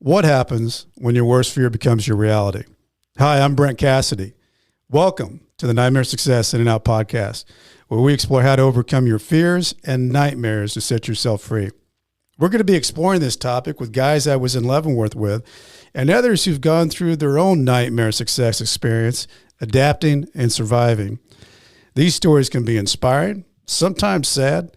What happens when your worst fear becomes your reality? Hi, I'm Brent Cassidy. Welcome to the Nightmare Success In and Out podcast, where we explore how to overcome your fears and nightmares to set yourself free. We're going to be exploring this topic with guys I was in Leavenworth with and others who've gone through their own nightmare success experience, adapting and surviving. These stories can be inspiring, sometimes sad.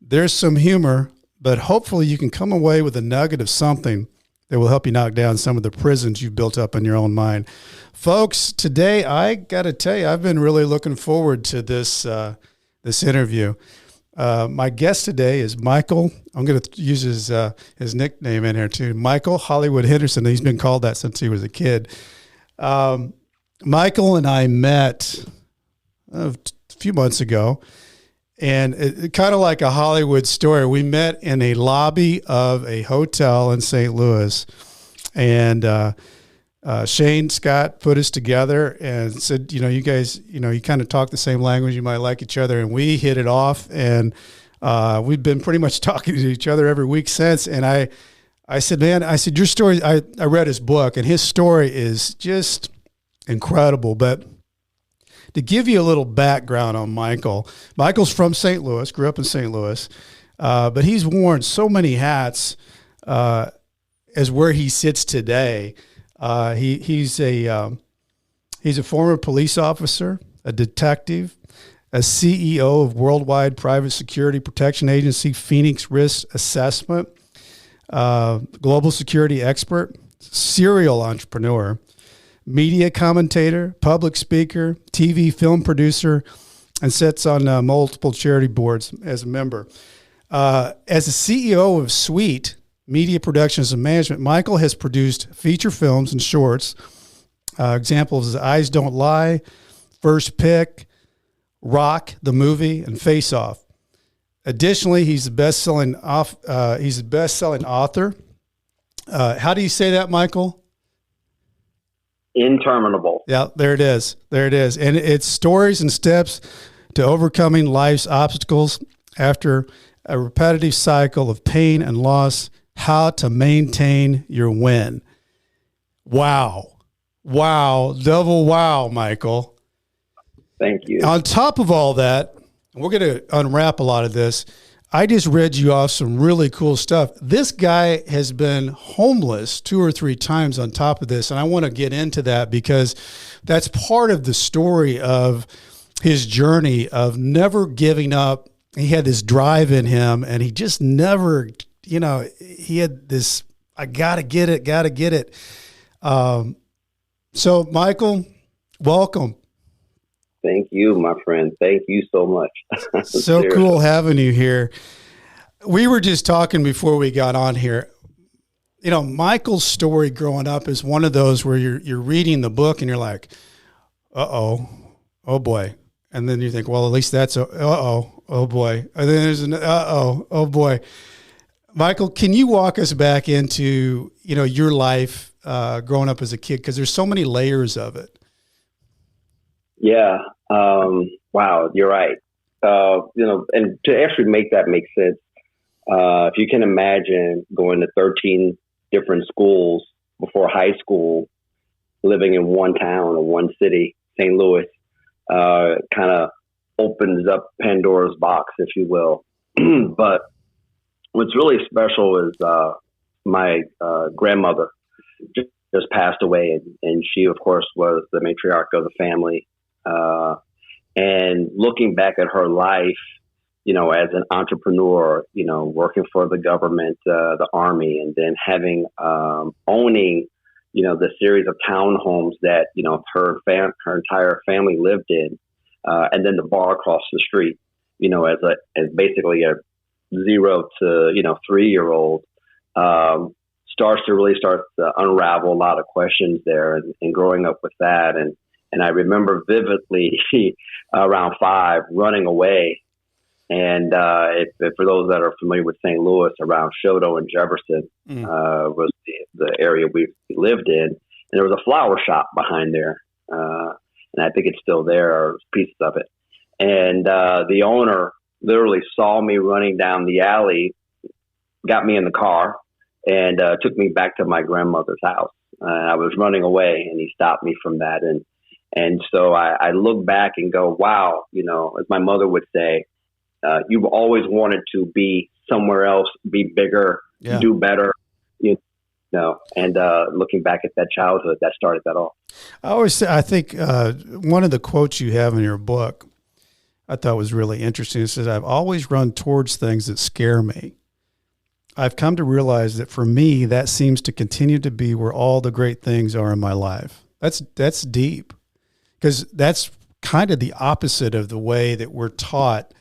There's some humor, but hopefully you can come away with a nugget of something that will help you knock down some of the prisons you've built up in your own mind. Folks, today I got to tell you, I've been really looking forward to this interview. My guest today is Michael. I'm going to use his nickname in here too, Michael Hollywood Henderson. He's been called that since he was a kid. Michael and I met a few months ago, and it kind of like a Hollywood story. We met in a lobby of a hotel in St. Louis, and Shane Scott put us together and said, you guys, you kind of talk the same language, you might like each other, and we hit it off, and we've been pretty much talking to each other every week since. And I said, man, your story, I read his book, and his story is just incredible. But to give you a little background on Michael's from St. Louis, grew up in St. Louis, but he's worn so many hats as where he sits today. He's a former police officer, a detective, a CEO of Worldwide Private Security Protection Agency, Phoenix Risk Assessment, global security expert, serial entrepreneur, media commentator, public speaker, TV film producer, and sits on multiple charity boards as a member. As a CEO of Sweet Media Productions and Management, Michael has produced feature films and shorts. Examples: Eyes Don't Lie, First Pick, Rock the Movie, and Face Off. Additionally, he's a best-selling author. How do you say that, Michael? Interminable. Yeah, there it is. And it's stories and steps to overcoming life's obstacles after a repetitive cycle of pain and loss, how to maintain your win. Wow, double wow, Michael. Thank you. On top of all that, we're going to unwrap a lot of this. I just read you off some really cool stuff. This guy has been homeless 2 or 3 times on top of this, and I want to get into that because that's part of the story of his journey of never giving up. He had this drive in him, and he just never, he had this, I got to get it. So, Michael, welcome. Thank you, my friend. Thank you so much. So cool having you here. We were just talking before we got on here. Michael's story growing up is one of those where you're reading the book and you're like, oh boy. And then you think, well, at least that's oh boy. And then there's an oh boy. Michael, can you walk us back into, your life growing up as a kid? Because there's so many layers of it. Yeah. Wow. You're right. And to actually make that make sense, if you can imagine going to 13 different schools before high school, living in one town or one city, St. Louis, kind of opens up Pandora's box, if you will. But what's really special is my grandmother just passed away, and she, of course, was the matriarch of the family. And looking back at her life, as an entrepreneur, working for the government, the Army, and then owning, the series of townhomes that, her entire family lived in, and then the bar across the street, as basically a 0 to, 3-year-old, starts to unravel a lot of questions there, and growing up with that. And I remember vividly around 5 running away. And if for those that are familiar with St. Louis, around Choteau and Jefferson was the area we lived in. And there was a flower shop behind there. And I think it's still there, or pieces of it. And the owner literally saw me running down the alley, got me in the car, and took me back to my grandmother's house. I was running away, and he stopped me from that. And so I look back and go, wow, as my mother would say, you've always wanted to be somewhere else, be bigger, do better, and looking back at that childhood, that started that all. I think one of the quotes you have in your book, I thought was really interesting. It says, I've always run towards things that scare me. I've come to realize that for me, that seems to continue to be where all the great things are in my life. That's deep, because that's kind of the opposite of the way that we're taught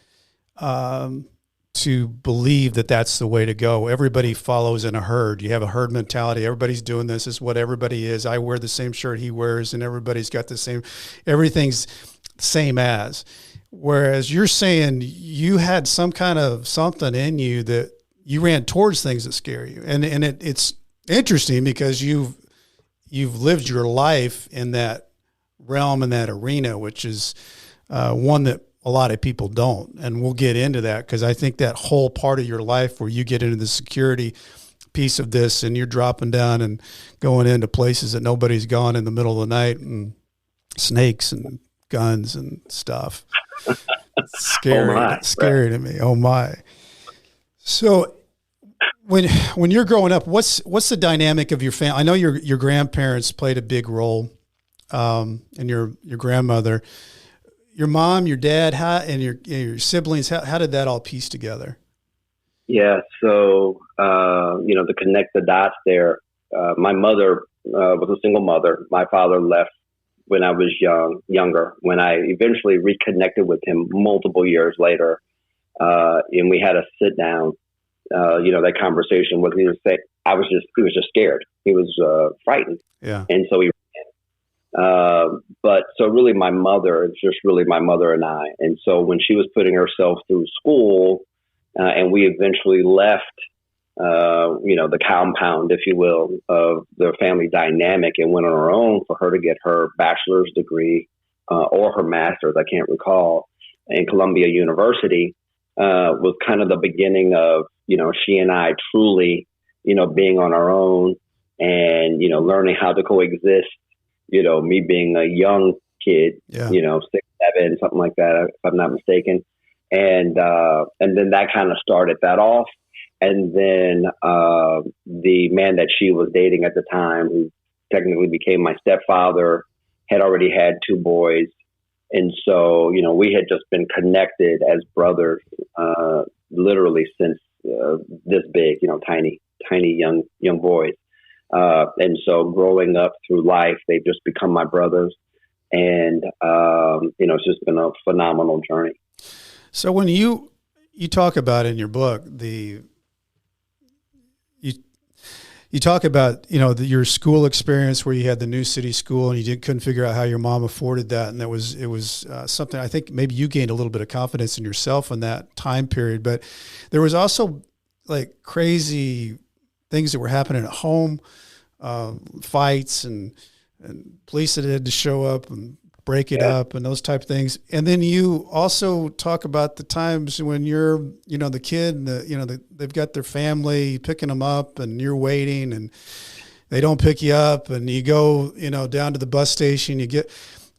to believe that that's the way to go. Everybody follows in a herd. You have a herd mentality. Everybody's doing this. This is what everybody is. I wear the same shirt he wears, and everybody's got the same, everything's same as. Whereas you're saying you had some kind of something in you that you ran towards things that scare you. And it's interesting because you've lived your life in that realm, in that arena, which is one that a lot of people don't. And we'll get into that, because I think that whole part of your life where you get into the security piece of this and you're dropping down and going into places that nobody's gone in the middle of the night, and snakes and guns and stuff. It's scary to me. Oh my. So when you're growing up, what's the dynamic of your family? I know your grandparents played a big role, and your grandmother, your mom, your dad, and your siblings. How did that all piece together? Yeah. So, to connect the dots there, my mother was a single mother. My father left when I was younger, when I eventually reconnected with him multiple years later. And we had a sit down, that conversation was, he was just scared. He was frightened. Yeah. And so but so really my mother, it's just really my mother and I. And so when she was putting herself through school, and we eventually left, the compound, if you will, of the family dynamic, and went on her own, for her to get her bachelor's degree, or her master's, I can't recall, in Columbia University, was kind of the beginning of, she and I truly, being on our own and, learning how to coexist, me being a young kid, 6, 7, something like that, if I'm not mistaken. And then that kind of started that off. And then the man that she was dating at the time, who technically became my stepfather, had already had 2 boys. And so, we had just been connected as brothers, literally since this big, tiny young boys. And so growing up through life, they've just become my brothers. And, it's just been a phenomenal journey. So when you talk about in your book, you talk about, your school experience where you had the New City School and you couldn't figure out how your mom afforded that. And it was something, I think maybe you gained a little bit of confidence in yourself in that time period, but there was also like crazy things that were happening at home, fights and police that had to show up and break it up and those type of things. And then you also talk about the times when you're, the kid, and they've got their family picking them up and you're waiting and they don't pick you up and you go, down to the bus station,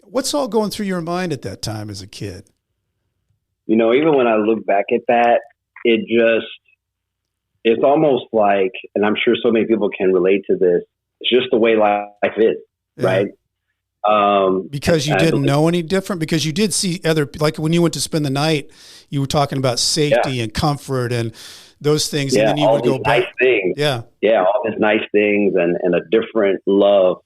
what's all going through your mind at that time as a kid? Even when I look back at that, it's almost like, and I'm sure so many people can relate to this, it's just the way life is, right? Because you didn't know any different, because you did see like when you went to spend the night, you were talking about safety and comfort and those things. Yeah, and then you would go back. Nice things. Yeah. Yeah. All these nice things and a different love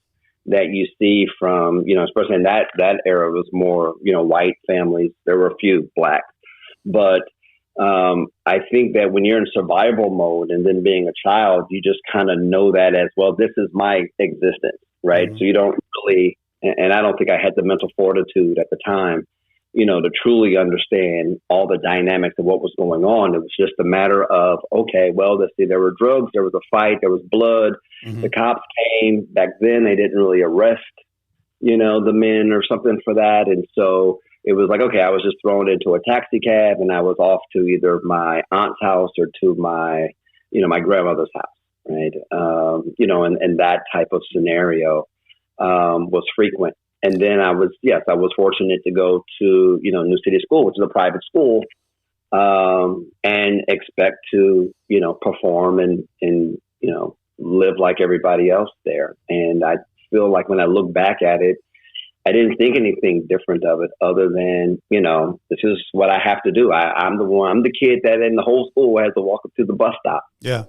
that you see from, especially in that era was more, white families. There were a few black, but, I think that when you're in survival mode and then being a child, you just kind of know that as, well, this is my existence. Right. Mm-hmm. So you don't really, and I don't think I had the mental fortitude at the time, to truly understand all the dynamics of what was going on. It was just a matter of, okay, well, let's see, there were drugs, there was a fight, there was blood. Mm-hmm. The cops came. Back then, they didn't really arrest, the men or something for that. And so it was like, okay, I was just thrown into a taxi cab and I was off to either my aunt's house or to my, my grandmother's house. right? And that type of scenario was frequent. And then I was fortunate to go to, New City School, which is a private school, and expect to, perform and live like everybody else there. And I feel like when I look back at it, I didn't think anything different of it other than, this is what I have to do. I'm the kid that in the whole school has to walk up to the bus stop. Yeah.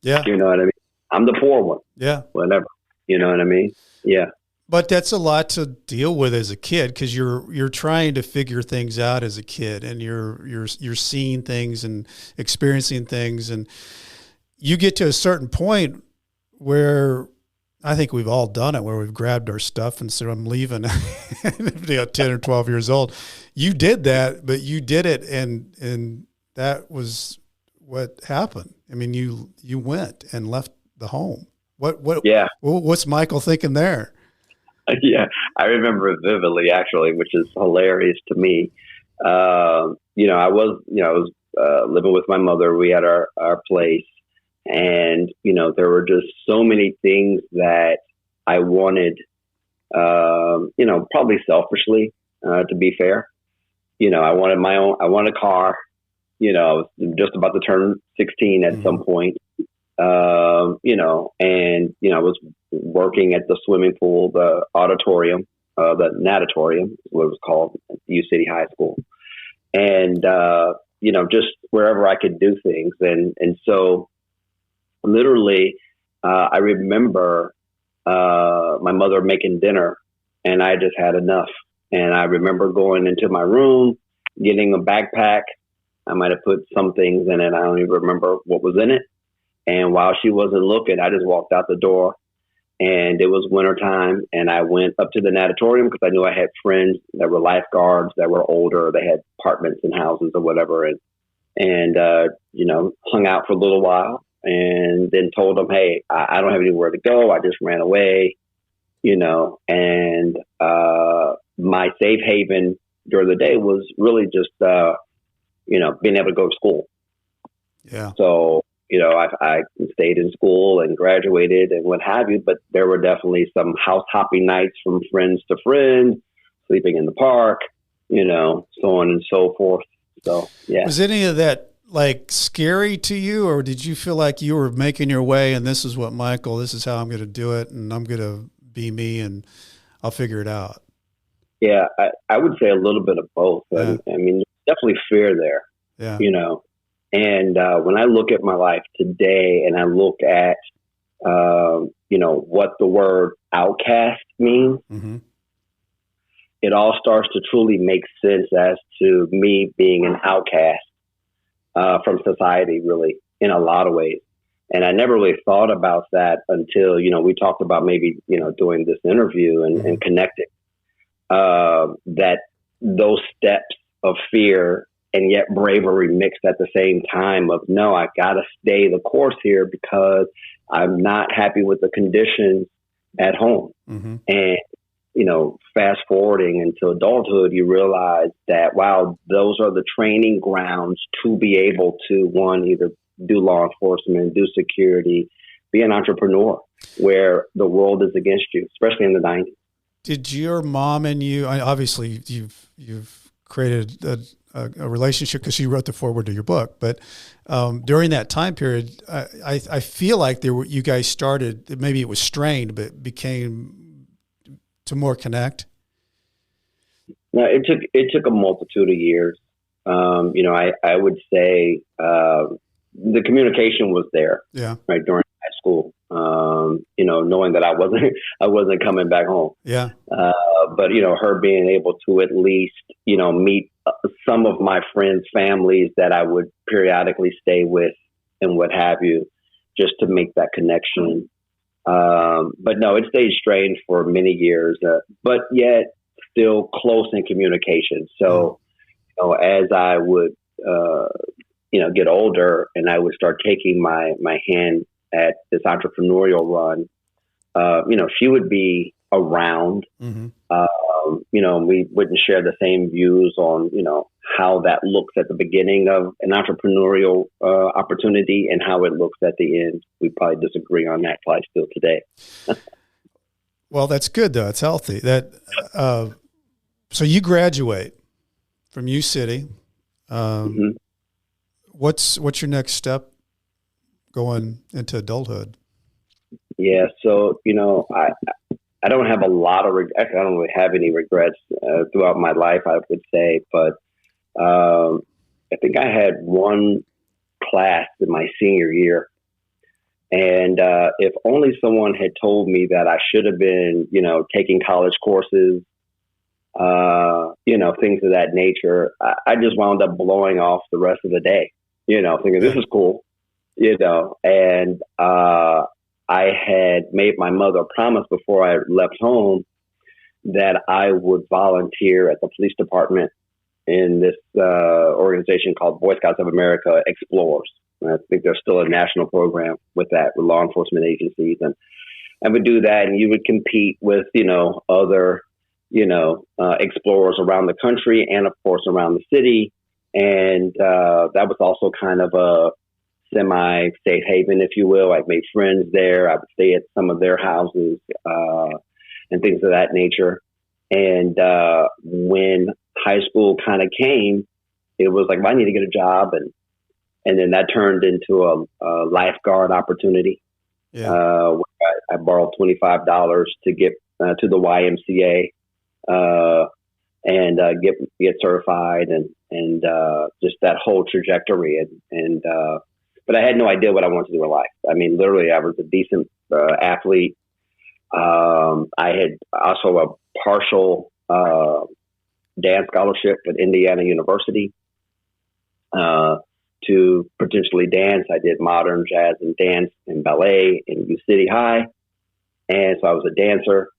Yeah. You know what I mean? I'm the poor one. Yeah. Whatever. You know what I mean? Yeah. But that's a lot to deal with as a kid, because you're trying to figure things out as a kid, and you're seeing things and experiencing things, and you get to a certain point where I think we've all done it, where we've grabbed our stuff and said, I'm leaving. 10 or 12 years old. You did that, but you did it, and that was what happened. I mean, you went and left the home. What's Michael thinking there? Yeah, I remember it vividly, actually, which is hilarious to me. I was living with my mother. We had our place, and there were just so many things that I wanted. Probably selfishly, to be fair. I wanted my own. I wanted a car. I was just about to turn 16 at some point. I was working at the swimming pool, the auditorium, the natatorium, is what it was called at U City High School. And, just wherever I could do things. And so literally, I remember, my mother making dinner, and I just had enough. And I remember going into my room, getting a backpack. I might have put some things in it. I don't even remember what was in it. And while she wasn't looking, I just walked out the door, and it was wintertime, and I went up to the natatorium because I knew I had friends that were lifeguards that were older. They had apartments and houses or whatever. And hung out for a little while, and then told them, hey, I don't have anywhere to go. I just ran away, and my safe haven during the day was really just, being able to go to school. Yeah. So, I stayed in school and graduated and what have you, but there were definitely some house hopping nights from friends to friends, sleeping in the park, so on and so forth. So, yeah. Was any of that scary to you, or did you feel like you were making your way and this is how I'm going to do it, and I'm going to be me and I'll figure it out? Yeah, I would say a little bit of both. Yeah. I mean, definitely fear there, And when I look at my life today and I look at, what the word outcast means, it all starts to truly make sense as to me being an outcast from society, really, in a lot of ways. And I never really thought about that until, we talked about maybe, doing this interview and connecting, that those steps of fear and yet bravery mixed at the same time of, no, I got to stay the course here because I'm not happy with the conditions at home. And, fast forwarding into adulthood, you realize that, wow, those are the training grounds to be able to, one, either do law enforcement, do security, be an entrepreneur, where the world is against you, especially in the 90s. Did your mom and you, obviously you've created a relationship because she wrote the foreword to your book, but during that time period, I feel like you guys started, maybe it was strained, but became to more connect. No, it took a multitude of years. I would say the communication was there, right, during high school. Knowing that I wasn't coming back home. Yeah. But her being able to at least meet some of my friends' families that I would periodically stay with and what have you, just to make that connection. But no, it stayed strained for many years, but yet still close in communication. So, as I would, get older and I would start taking my hand at this entrepreneurial run, she would be around, we wouldn't share the same views on, how that looks at the beginning of an entrepreneurial opportunity and how it looks at the end. We probably disagree on that probably still today. Well, that's good though. It's healthy. So you graduate from U City. What's your next step going into adulthood? Yeah. So, I don't have a lot of regrets. I don't really have any regrets throughout my life, I would say, but I think I had one class in my senior year. And if only someone had told me that I should have been, taking college courses, things of that nature, I just wound up blowing off the rest of the day, thinking this is cool, and I had made my mother a promise before I left home that I would volunteer at the police department in this organization called Boy Scouts of America Explorers. And I think there's still a national program with that, with law enforcement agencies. And I would do that, and you would compete with, other, explorers around the country and, of course, around the city. And that was also kind of a semi-safe haven, if you will. I made friends there. I would stay at some of their houses and things of that nature. And when high school kind of came, it was like, well, I need to get a job. And then that turned into a lifeguard opportunity. Yeah. Where I borrowed $25 to get to the YMCA and get certified and just that whole trajectory. But I had no idea what I wanted to do in life. I mean, literally, I was a decent athlete. I had also a partial dance scholarship at Indiana University to potentially dance. I did modern, jazz, and dance and ballet in U City High. And so I was a dancer.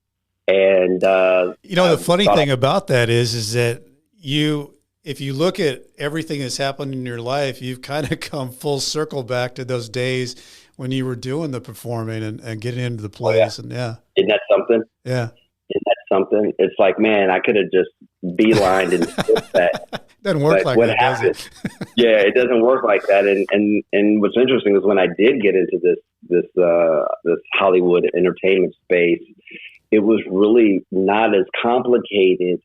And, the funny thing about that is that if you look at everything that's happened in your life, you've kind of come full circle back to those days when you were doing the performing and getting into the plays. Oh, yeah. Isn't that something? Yeah. Isn't that something? It's like, man, I could have just beelined and skipped that. Doesn't work like that, does it? Yeah, it doesn't work like that. And what's interesting is when I did get into this Hollywood entertainment space, it was really not as complicated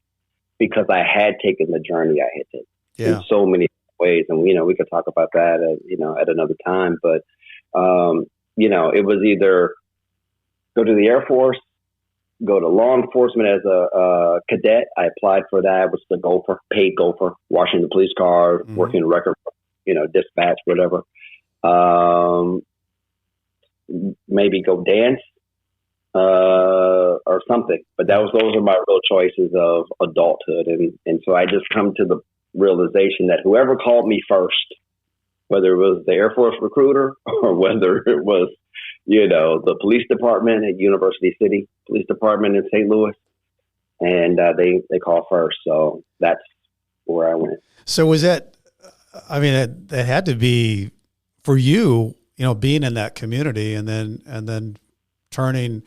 because I had taken the journey I had taken in so many ways. And, we could talk about that at another time. But, it was either go to the Air Force, go to law enforcement as a cadet. I applied for that. I was the gopher, paid gopher, washing the police car, working the record, dispatch, whatever. Maybe go dance or something. But those are my real choices of adulthood. And so I just come to the realization that whoever called me first, whether it was the Air Force recruiter or whether it was, the police department at University City, police department in St. Louis, and they call first. So that's where I went. So was that, that had to be for you, being in that community and then turning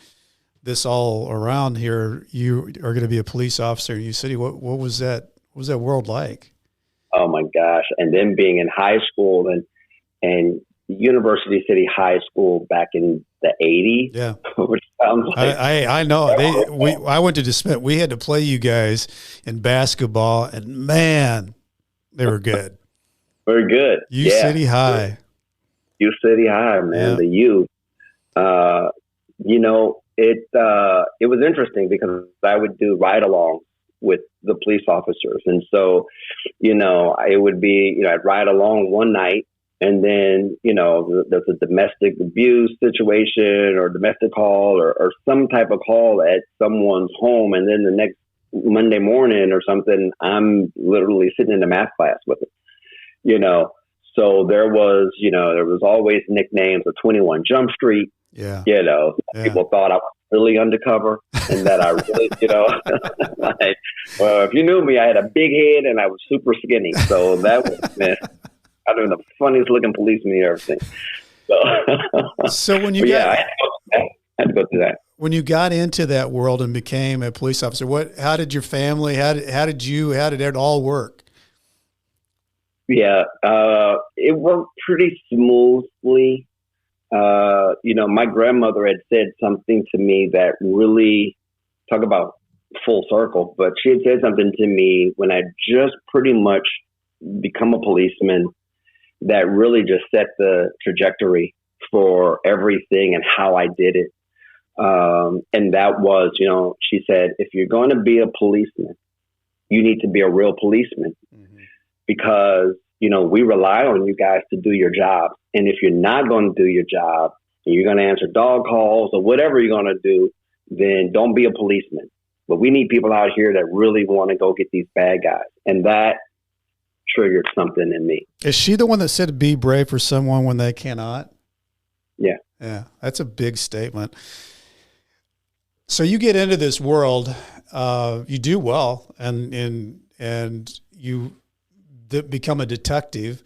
this all around here. You are going to be a police officer in U City. What was that? What was that world like? Oh my gosh. And then being in high school and University City High School back in the 80s. Yeah. Which sounds like I know. I went to DeSmit. We had to play you guys in basketball, and man, they were good. Very good. U City High. U City High, man. Yeah. The U. It was interesting because I would do ride-alongs with the police officers. And so, it would be, I'd ride along one night and then, there's a domestic abuse situation or domestic call or some type of call at someone's home. And then the next Monday morning or something, I'm literally sitting in a math class with them, So there was always nicknames of 21 Jump Street. Yeah. People thought I was really undercover and that I really, well, if you knew me, I had a big head and I was super skinny. So that was, man, I was the funniest looking policeman you ever seen. So when you I had to go through that. When you got into that world and became a police officer, how did your family, how did it all work? Yeah, it worked pretty smoothly. My grandmother had said something to me that really talk about full circle, but she had said something to me when I just pretty much become a policeman that really just set the trajectory for everything and how I did it. And that was, she said, if you're going to be a policeman, you need to be a real policeman because, we rely on you guys to do your job. And if you're not going to do your job and you're going to answer dog calls or whatever you're going to do, then don't be a policeman. But we need people out here that really want to go get these bad guys. And that triggered something in me. Is she the one that said be brave for someone when they cannot? Yeah. Yeah. That's a big statement. So you get into this world, you do well and you become a detective.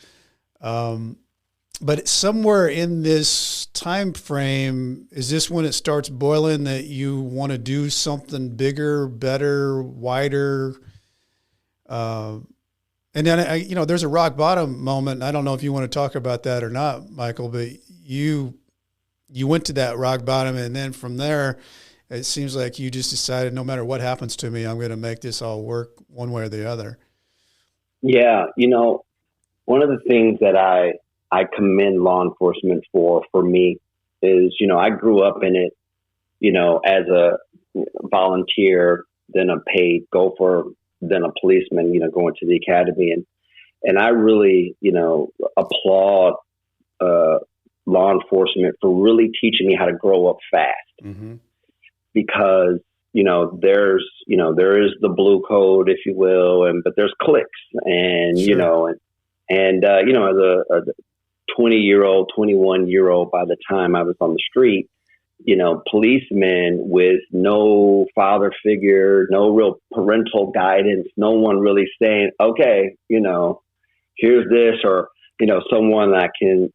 But somewhere in this time frame, is this when it starts boiling that you want to do something bigger, better, wider? And then, there's a rock bottom moment. I don't know if you want to talk about that or not, Michael, but you went to that rock bottom. And then from there, it seems like you just decided no matter what happens to me, I'm going to make this all work one way or the other. Yeah. One of the things that I commend law enforcement for me is, I grew up in it, as a volunteer, then a paid gopher, then a policeman, going to the academy. And I really, applaud law enforcement for really teaching me how to grow up fast because, there is the blue code, if you will, but there's clicks and, sure. as a 20-year-old, 21-year-old, by the time I was on the street, policemen with no father figure, no real parental guidance, no one really saying, okay, here's this, or, someone I can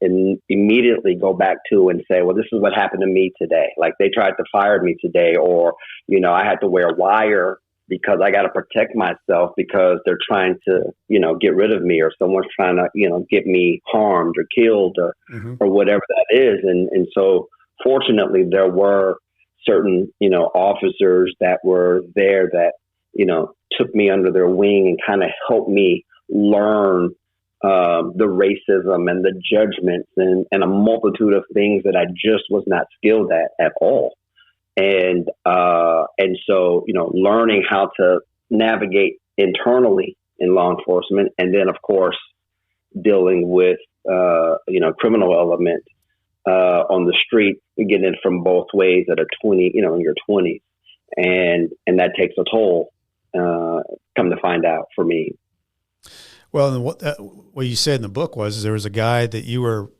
immediately go back to and say, well, this is what happened to me today. Like they tried to fire me today, or, I had to wear wire because I got to protect myself because they're trying to, get rid of me, or someone's trying to, get me harmed or killed or whatever that is. And so fortunately there were certain, officers that were there that, took me under their wing and kind of helped me learn the racism and the judgments and a multitude of things that I just was not skilled at all. And so, learning how to navigate internally in law enforcement, and then of course, dealing with, criminal element, on the street, getting it from both ways at in your 20s. And that takes a toll, come to find out for me. Well, what you said in the book was there was a guy that you were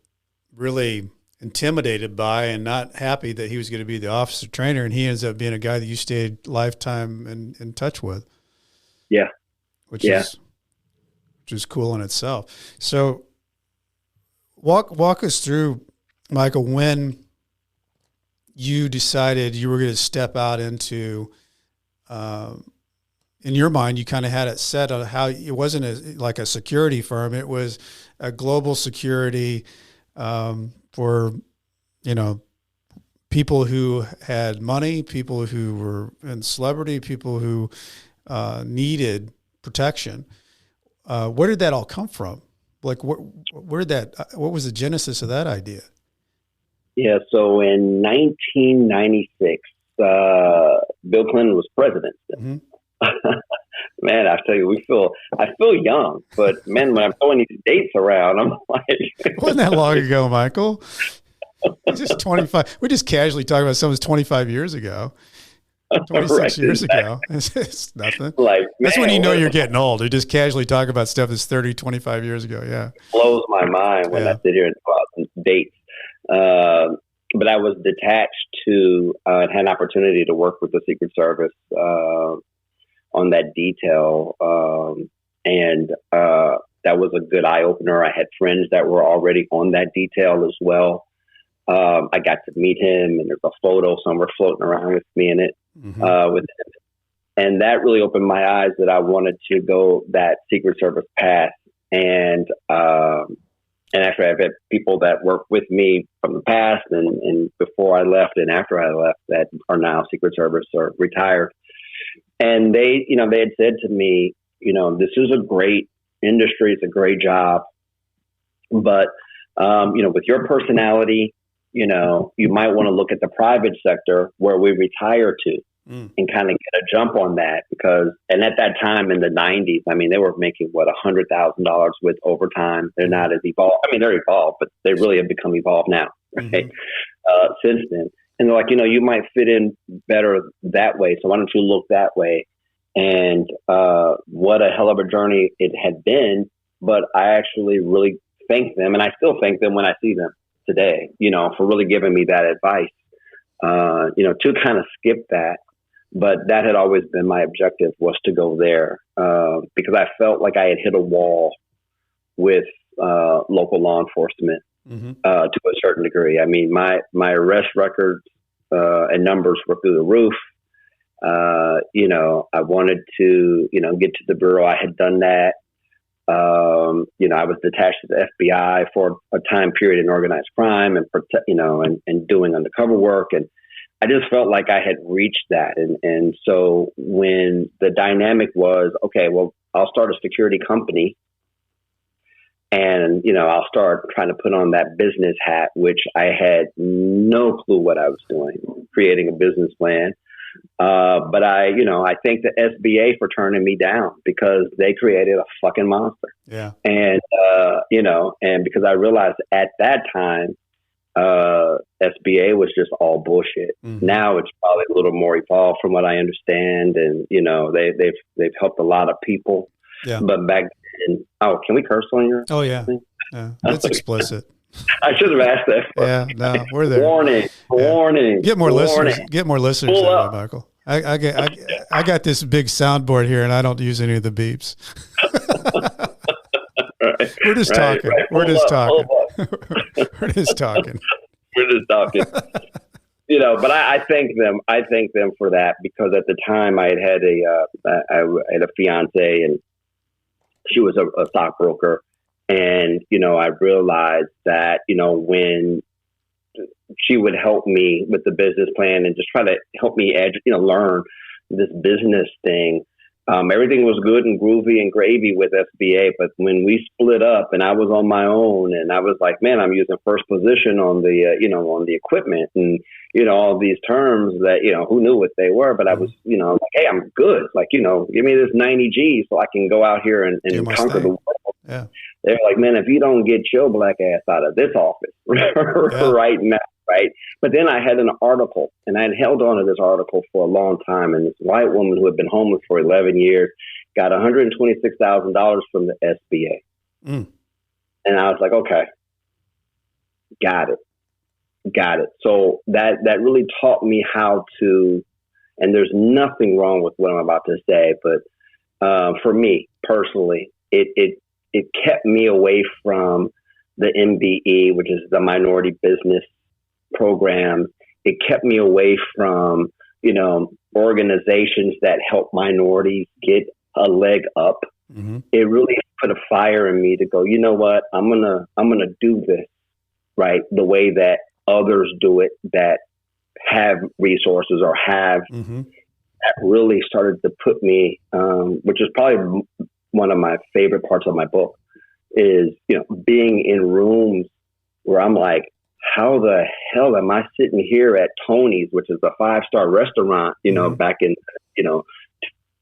really intimidated by and not happy that he was going to be the officer trainer, and he ends up being a guy that you stayed lifetime in touch with. Yeah. Which is cool in itself. So walk us through, Michael, when you decided you were going to step out into, in your mind, you kind of had it set on how it wasn't like a security firm. It was a global security for, people who had money, people who were in celebrity, people who needed protection. Where did that all come from? Like, what was the genesis of that idea? Yeah. So in 1996, Bill Clinton was president. Mm-hmm. Man, I tell you, I feel young, but man, when I'm throwing these dates around, I'm like, it wasn't that long ago, Michael. It's just 25. We just casually talk about something 25 years ago, 26 right, years ago. It's nothing. Like, that's when you know you're getting old. You just casually talk about stuff that's 30, 25 years ago. Yeah. It blows my mind when I sit here and talk about dates. But I was detached to, had an opportunity to work with the Secret Service, on that detail. And that was a good eye opener. I had friends that were already on that detail as well. I got to meet him, and there's a photo somewhere floating around with me in it, with him. And that really opened my eyes that I wanted to go that Secret Service path And actually, I've had people that work with me from the past and before I left and after I left that are now Secret Service or retired. And they had said to me, this is a great industry. It's a great job. But, with your personality, you might want to look at the private sector where we retire to and kind of get a jump on that and at that time in the 90s, I mean, they were making $100,000 with overtime. They're not as evolved. I mean, they're evolved, but they really have become evolved now, right? Since then. And they're like, you might fit in better that way. So why don't you look that way? And what a hell of a journey it had been. But I actually really thank them. And I still thank them when I see them today, for really giving me that advice, to kind of skip that. But that had always been my objective, was to go there because I felt like I had hit a wall with local law enforcement to a certain degree. I mean, my arrest records and numbers were through the roof. I wanted to, get to the bureau. I had done that. I was detached to the FBI for a time period in organized crime and doing undercover work. And I just felt like I had reached that. And so when the dynamic was, okay, well, I'll start a security company and, I'll start trying to put on that business hat, which I had no clue what I was doing, creating a business plan. But I thank the SBA for turning me down because they created a fucking monster. Yeah. And, and because I realized at that time, SBA was just all bullshit. Now it's probably a little more evolved from what I understand. And, they've helped a lot of people. Yeah. But back then, can we curse on your thing? Yeah. That's explicit. I should have asked that. Yeah, no, we're there. Warning. Get more listeners. Get more listeners, Michael. I got this big soundboard here, and I don't use any of the beeps. Right. We're just talking. Right. We're just talking. We're just talking. We're just talking. But I thank them. I thank them for that because at the time I had a fiance and she was a stockbroker. And, I realized that, when she would help me with the business plan and just try to help me learn this business thing, everything was good and groovy and gravy with SBA. But when we split up and I was on my own and I was like, man, I'm using first position on the, on the equipment and, all these terms that, who knew what they were, but I was, like, hey, I'm good. Like, give me this 90 G so I can go out here and conquer the world. Yeah. They're like, man, if you don't get your black ass out of this office right now, right? But then I had an article, and I had held on to this article for a long time, and this white woman who had been homeless for 11 years got $126,000 from the SBA. And I was like, okay, got it. So that really taught me how to, and there's nothing wrong with what I'm about to say, but for me personally, it kept me away from the MBE, which is the minority business program. It kept me away from, organizations that help minorities get a leg up. It really put a fire in me to go, you know what, I'm gonna do this right the way that others do it that have resources or have that really started to put me, which is probably one of my favorite parts of my book is, being in rooms where I'm like, how the hell am I sitting here at Tony's, which is a 5-star restaurant, back in,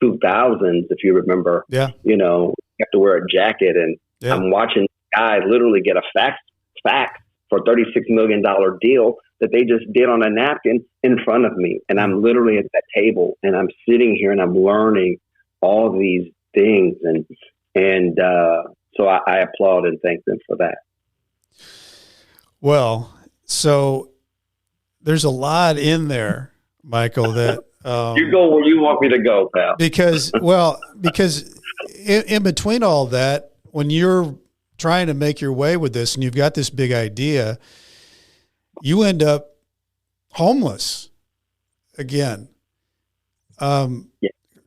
2000s, if you remember, you have to wear a jacket and I'm watching a guy literally get a fax for $36 million deal that they just did on a napkin in front of me. And I'm literally at that table and I'm sitting here and I'm learning all these things. And so I applaud and thank them for that. Well, so there's a lot in there, Michael, that you go where you want me to go, pal. Because in between all that, when you're trying to make your way with this and you've got this big idea, you end up homeless again. Can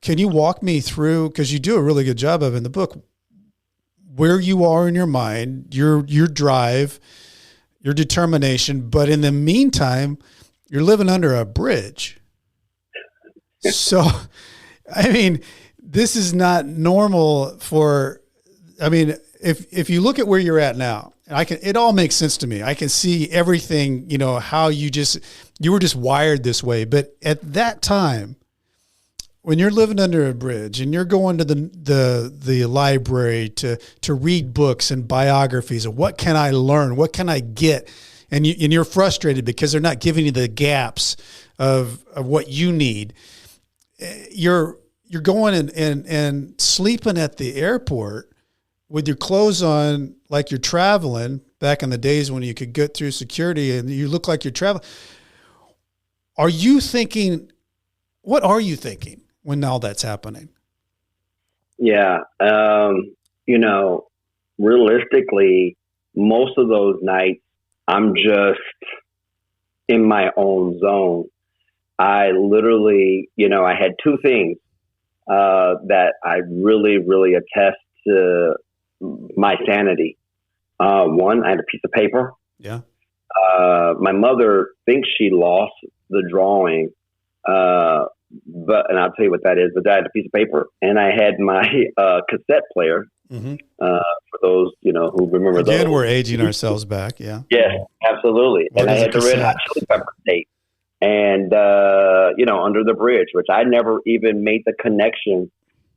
you walk me through, because you do a really good job of in the book, where you are in your mind, your drive, your determination. But in the meantime, you're living under a bridge. So, I mean, this is not normal for, I mean, if you look at where you're at now, it all makes sense to me. I can see everything, you know, how you were just wired this way. But at that time, when you're living under a bridge and you're going to the library to read books and biographies of what can I learn, what can I get, and you're frustrated because they're not giving you the gaps of what you need. You're going and sleeping at the airport with your clothes on like you're traveling back in the days when you could get through security and you look like you're traveling. What are you thinking when all that's happening? Yeah. You know, realistically, most of those nights, I'm just in my own zone. I literally, you know, I had two things that I really, really attest to my sanity. One, I had a piece of paper. Yeah. My mother thinks she lost the drawing, and I'll tell you what that is. But I had a piece of paper, and I had my cassette player. Mm-hmm. For those, you know, who remember those. Again, we're aging ourselves back. Yeah. Yeah, absolutely. What and I had the Red Hot Chili Pepper tape. And, you know, Under the Bridge, which I never even made the connection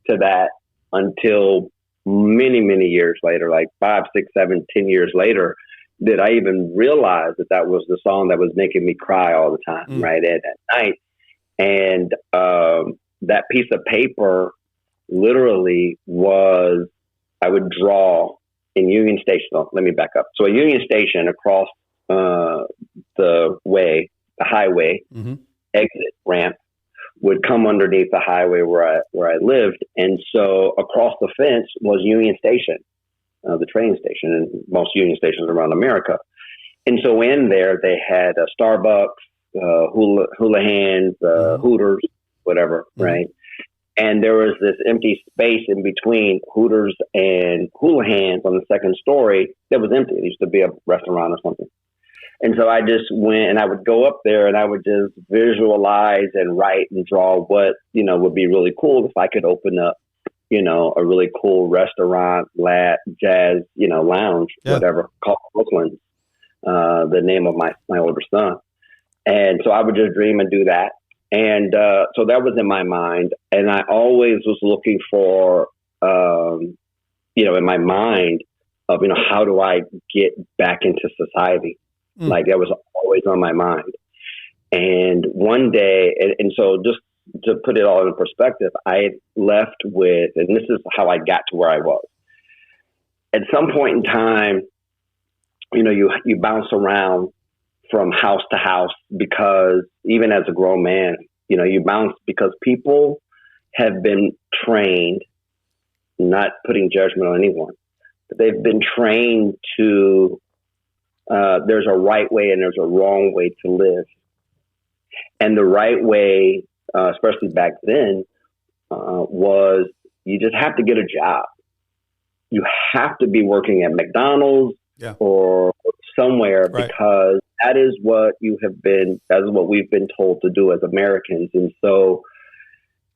to that until many, many years later, like 5, 6, 7, 10 years later, did I even realize that was the song that was making me cry all the time, right, at night. And that piece of paper literally was, I would draw in Union Station. Oh, let me back up. So a Union Station across the highway exit ramp would come underneath the highway where I lived. And so across the fence was Union Station, the train station, and most Union stations around America. And so in there, they had a Starbucks, Hula Hands, Hooters, whatever, right? And there was this empty space in between Hooters and Hula Hands on the second story that was empty. It used to be a restaurant or something. And so I just went and I would go up there and I would just visualize and write and draw what, you know, would be really cool if I could open up, you know, a really cool restaurant, jazz, you know, lounge, whatever, called Brooklyn, the name of my older son. And so I would just dream and do that. And so that was in my mind. And I always was looking for, you know, in my mind of, you know, how do I get back into society? Like that was always on my mind. And one day, and so just to put it all in perspective, I had left with, and this is how I got to where I was. At some point in time, you know, you bounce around from house to house because even as a grown man, you know, you bounce because people have been trained, not putting judgment on anyone, but they've been trained to, there's a right way and there's a wrong way to live. And the right way, especially back then, was you just have to get a job. You have to be working at McDonald's or somewhere because that is what we've been told to do as Americans. And so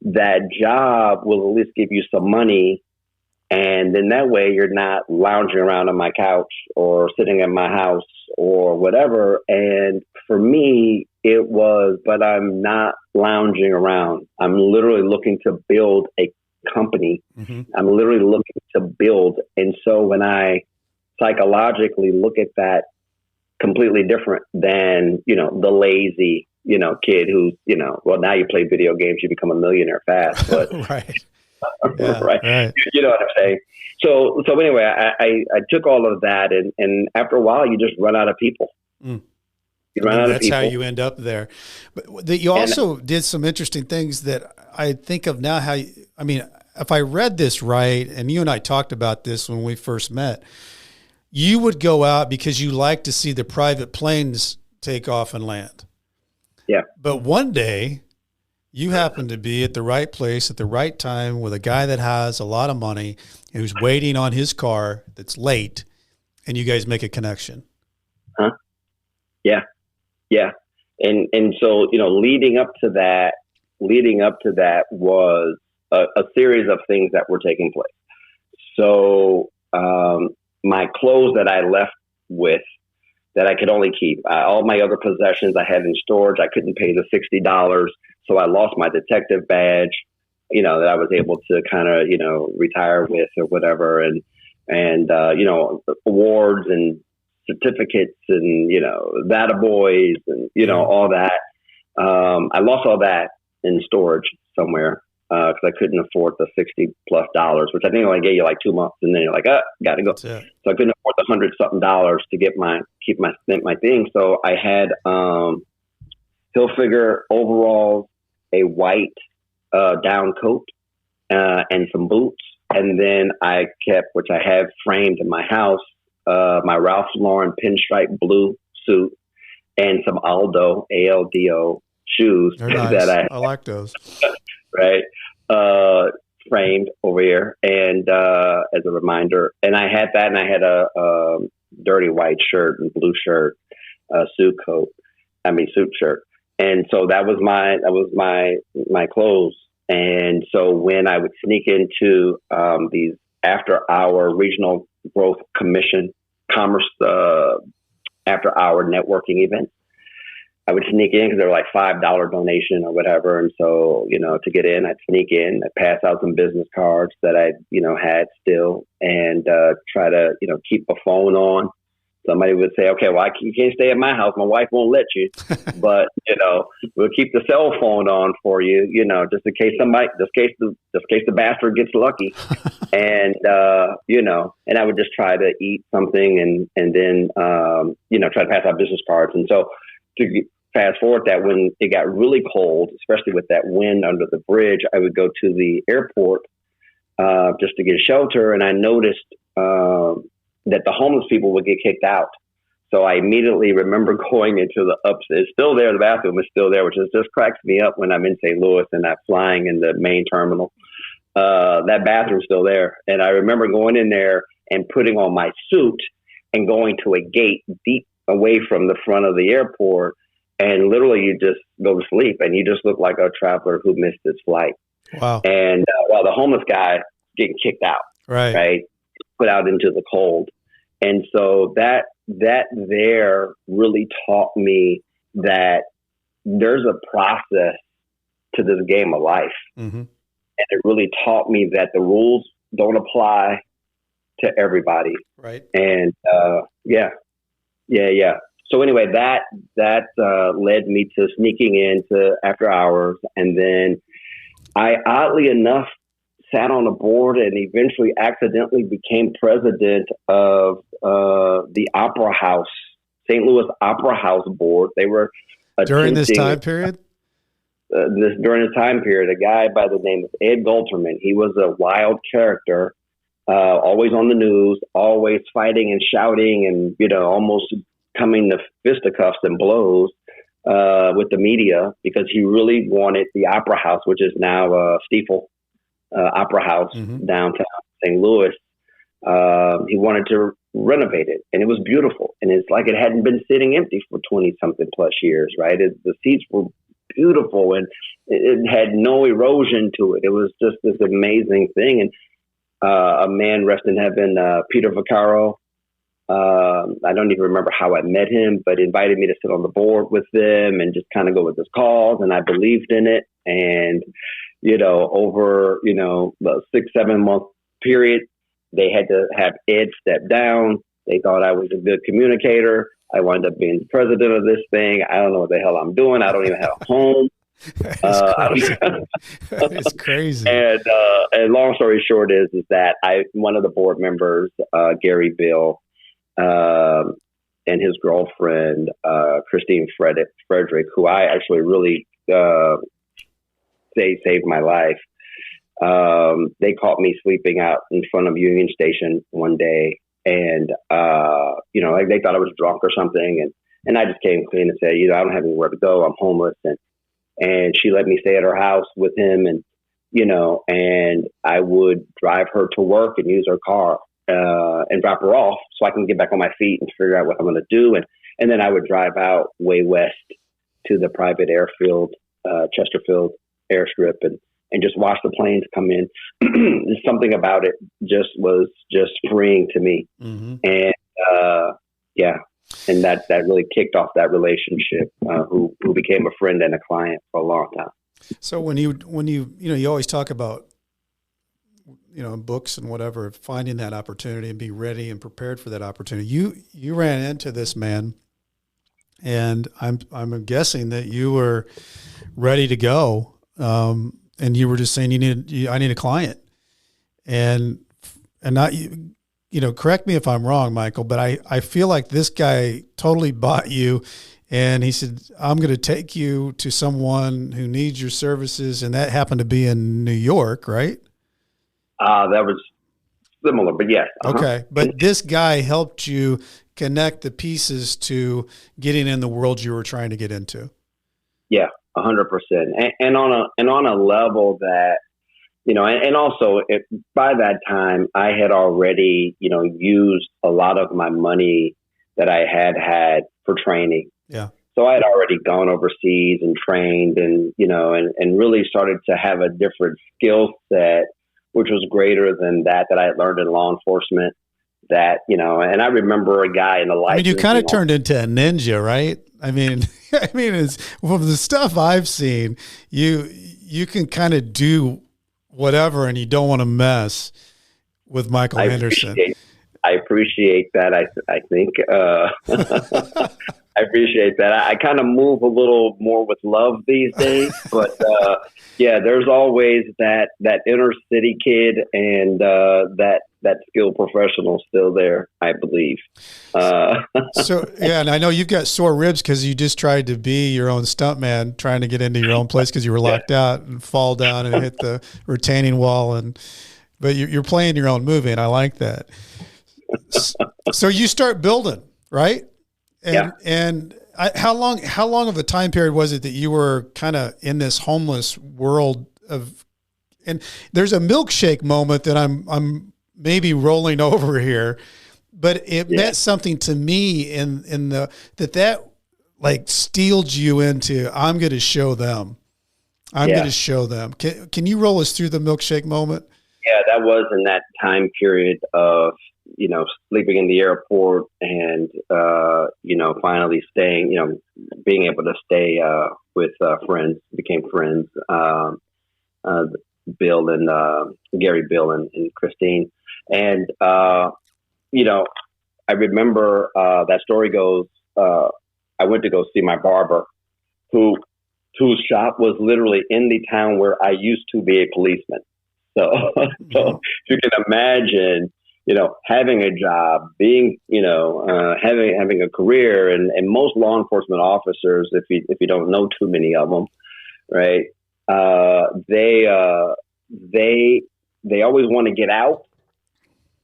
that job will at least give you some money. And then that way you're not lounging around on my couch or sitting at my house or whatever. And for me, it was, but I'm not lounging around. I'm literally looking to build a company. I'm literally looking to build. And so when I psychologically look at that completely different than, you know, the lazy, you know, kid who's, you know, well, now you play video games, you become a millionaire fast, but right. You know what I'm saying? So anyway, I took all of that and after a while you just run out of people. You run out of people. That's how you end up there. But you also did some interesting things that I think of now if I read this right, and you and I talked about this when we first met, you would go out because you like to see the private planes take off and land. Yeah. But one day You happen to be at the right place at the right time with a guy that has a lot of money and who's waiting on his car that's late, and you guys make a connection. Huh? Yeah. Yeah. And so, leading up to that was a series of things that were taking place. So, my clothes that I left with that I could only keep, all my other possessions I had in storage, I couldn't pay the $60. So I lost my detective badge, that I was able to kind of, retire with or whatever. And awards and certificates and, Vata boys and, all that. I lost all that in storage somewhere because I couldn't afford the $60+ which I think only gave you like 2 months. And then you're like, got to go. So I couldn't afford the $100-something to keep my thing. So I had Hilfiger overalls, a white down coat, and some boots. And then I kept, which I have framed in my house, my Ralph Lauren pinstripe blue suit and some Aldo, ALDO shoes. They're nice. I like those. Right. Framed over here. And as a reminder, and I had that, and I had a dirty white shirt and blue shirt, suit shirt. And so that was my clothes. And so when I would sneak into these after-hour regional growth commission commerce after-hour networking events, I would sneak in because they were like $5 donation or whatever. And so, to get in, I'd sneak in, I'd pass out some business cards that I, had still, and try to, keep a phone on. Somebody would say, okay, well, you can't stay at my house. My wife won't let you, but, we'll keep the cell phone on for you, just in case the bastard gets lucky. And, and I would just try to eat something and then, try to pass out business cards. And so to fast forward that, when it got really cold, especially with that wind under the bridge, I would go to the airport just to get shelter. And I noticed that the homeless people would get kicked out. So I immediately remember going into the upstairs. It's still there. The bathroom is still there, which just cracks me up when I'm in St. Louis and I'm flying in the main terminal. That bathroom's still there. And I remember going in there and putting on my suit and going to a gate deep away from the front of the airport. And literally you just go to sleep and you just look like a traveler who missed his flight. Wow. And while the homeless guy getting kicked out, right? Put out into the cold. And so that there really taught me that there's a process to this game of life. Mm-hmm. And it really taught me that the rules don't apply to everybody. Right. And yeah. So anyway, that led me to sneaking into after hours. And then I, oddly enough, sat on a board and eventually accidentally became president of the Opera House, St. Louis Opera House board. They were during this time period. During this time period, a guy by the name of Ed Golterman. He was a wild character, always on the news, always fighting and shouting, and almost coming to fisticuffs and blows with the media, because he really wanted the Opera House, which is now Stiefel. Opera House, mm-hmm. downtown St. Louis. He wanted to renovate it, and it was beautiful. And it's like it hadn't been sitting empty for 20-something plus years, right? The seats were beautiful, and it had no erosion to it. It was just this amazing thing. And a man, rest in heaven, Peter Vaccaro, I don't even remember how I met him, but invited me to sit on the board with them and just kind of go with his calls. And I believed in it. And over, the 6-7 month period, they had to have Ed step down. They thought I was a good communicator. I wound up being the president of this thing. I don't know what the hell I'm doing. I don't even have a home. It's crazy. And long story short is that one of the board members, Gary Bill, and his girlfriend, Christine Frederick, who I actually really, saved my life. They caught me sleeping out in front of Union Station one day, and like they thought I was drunk or something, and I just came clean and said, I don't have anywhere to go. I'm homeless, and and she let me stay at her house with him, and and I would drive her to work and use her car and drop her off so I can get back on my feet and figure out what I'm going to do, and then I would drive out way west to the private airfield, Chesterfield airstrip, and just watch the planes come in. Something about it was just freeing to me. Mm-hmm. And and that really kicked off that relationship, who became a friend and a client for a long time. So when you you always talk about, in books and whatever, finding that opportunity and be ready and prepared for that opportunity. You ran into this man, and I'm guessing that you were ready to go. And you were just saying I need a client, and not correct me if I'm wrong, Michael, but I feel like this guy totally bought you, and he said, I'm going to take you to someone who needs your services. And that happened to be in New York, right? That was similar, but yes. Uh-huh. Okay. But this guy helped you connect the pieces to getting in the world you were trying to get into. Yeah. 100%. And on a level that, and also by that time I had already, used a lot of my money that I had for training. Yeah. So I had already gone overseas and trained and really started to have a different skill set, which was greater than that I had learned in law enforcement. That, and I remember a guy in the life. You kind of turned into a ninja, right? It's from the stuff I've seen, you can kind of do whatever, and you don't want to mess with Michael Henderson. I appreciate that. I think I appreciate that. I kind of move a little more with love these days, but there's always that inner city kid and that skilled professional still there, I believe. And I know you've got sore ribs because you just tried to be your own stuntman, trying to get into your own place because you were locked out and fall down and hit the retaining wall, but you're playing your own movie, and I like that. So you start building, right? How long of a time period was it that you were kind of in this homeless world and there's a milkshake moment that I'm maybe rolling over here, but it meant something to me in that like steeled you into, I'm going to show them. I'm going to show them. Can you roll us through the milkshake moment? Yeah, that was in that time period of, sleeping in the airport and, finally staying, being able to stay with friends, became friends, Bill and Gary, Bill and Christine. And, I remember that story goes, I went to go see my barber whose shop was literally in the town where I used to be a policeman. So if you can imagine, having a job, being, having a career, and most law enforcement officers, if you don't know too many of them, right? They always want to get out,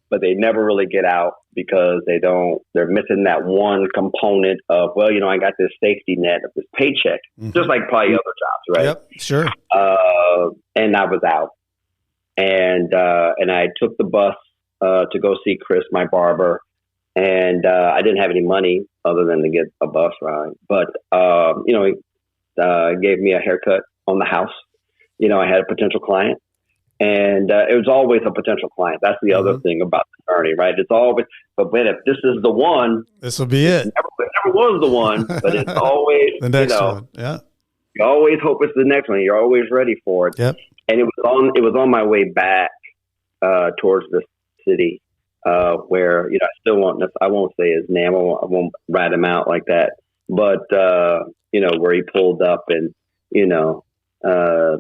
but they never really get out because they're missing that one component of, I got this safety net of this paycheck, just like probably other jobs, right? Yep, sure. And I was out, and I took the bus to go see Chris, my barber, and I didn't have any money other than to get a bus ride. But he gave me a haircut on the house. I had a potential client, and it was always a potential client. That's the other thing about the attorney, right? It's always, but man, if this is the one, this will be it. It never was the one, but it's always the next one. Yeah, you always hope it's the next one. You're always ready for it. Yep. And it was on my way back towards the city, where I won't say his name, I won't rat him out like that, but where he pulled up and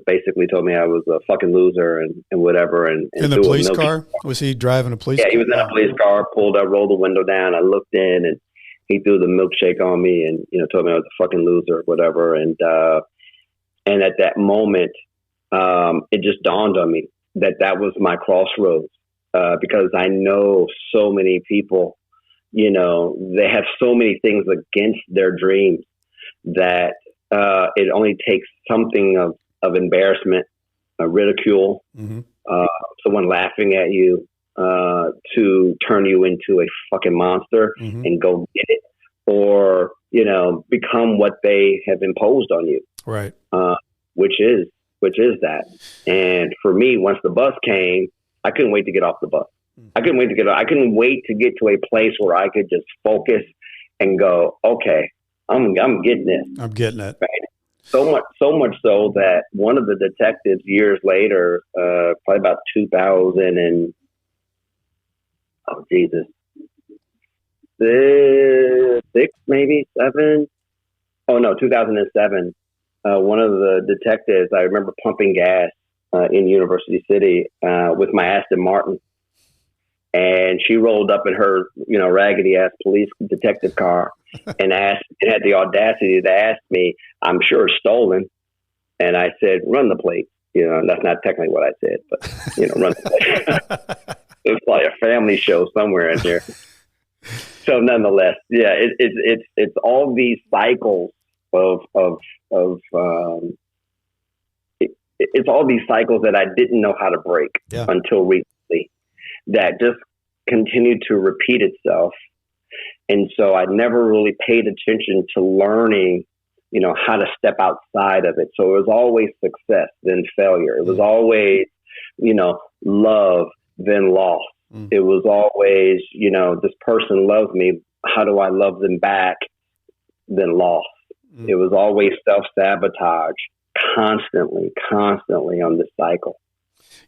basically told me I was a fucking loser and whatever. And in the police car? Was he driving a police car? Yeah, he was in a police car, pulled up, rolled the window down. I looked in, and he threw the milkshake on me and told me I was a fucking loser or whatever. And at that moment, it just dawned on me that was my crossroads. Because I know so many people, they have so many things against their dreams that it only takes something of embarrassment, ridicule, someone laughing at you, to turn you into a fucking monster and go get it, or, become what they have imposed on you. Right. Which is that. And for me, once the bus came, I couldn't wait to get off the bus. I couldn't wait to get to a place where I could just focus and go, okay, I'm getting this. I'm getting it. Right? So much so that one of the detectives years later, probably about 2000 and, 6, maybe 7. Oh no, 2007. One of the detectives, I remember pumping gas in University City with my Aston Martin. And she rolled up in her, raggedy ass police detective car and had the audacity to ask me, I'm sure it's stolen. And I said, run the plate. That's not technically what I said, but, run the plate. It's like a family show somewhere in here. So nonetheless, yeah, it's all these cycles it's all these cycles that I didn't know how to break until recently, that just continued to repeat itself. And so I never really paid attention to learning, how to step outside of it. So it was always success, then failure. It was always, love, then loss. It was always, this person loves me. How do I love them back? Then loss. It was always self-sabotage, constantly on this cycle.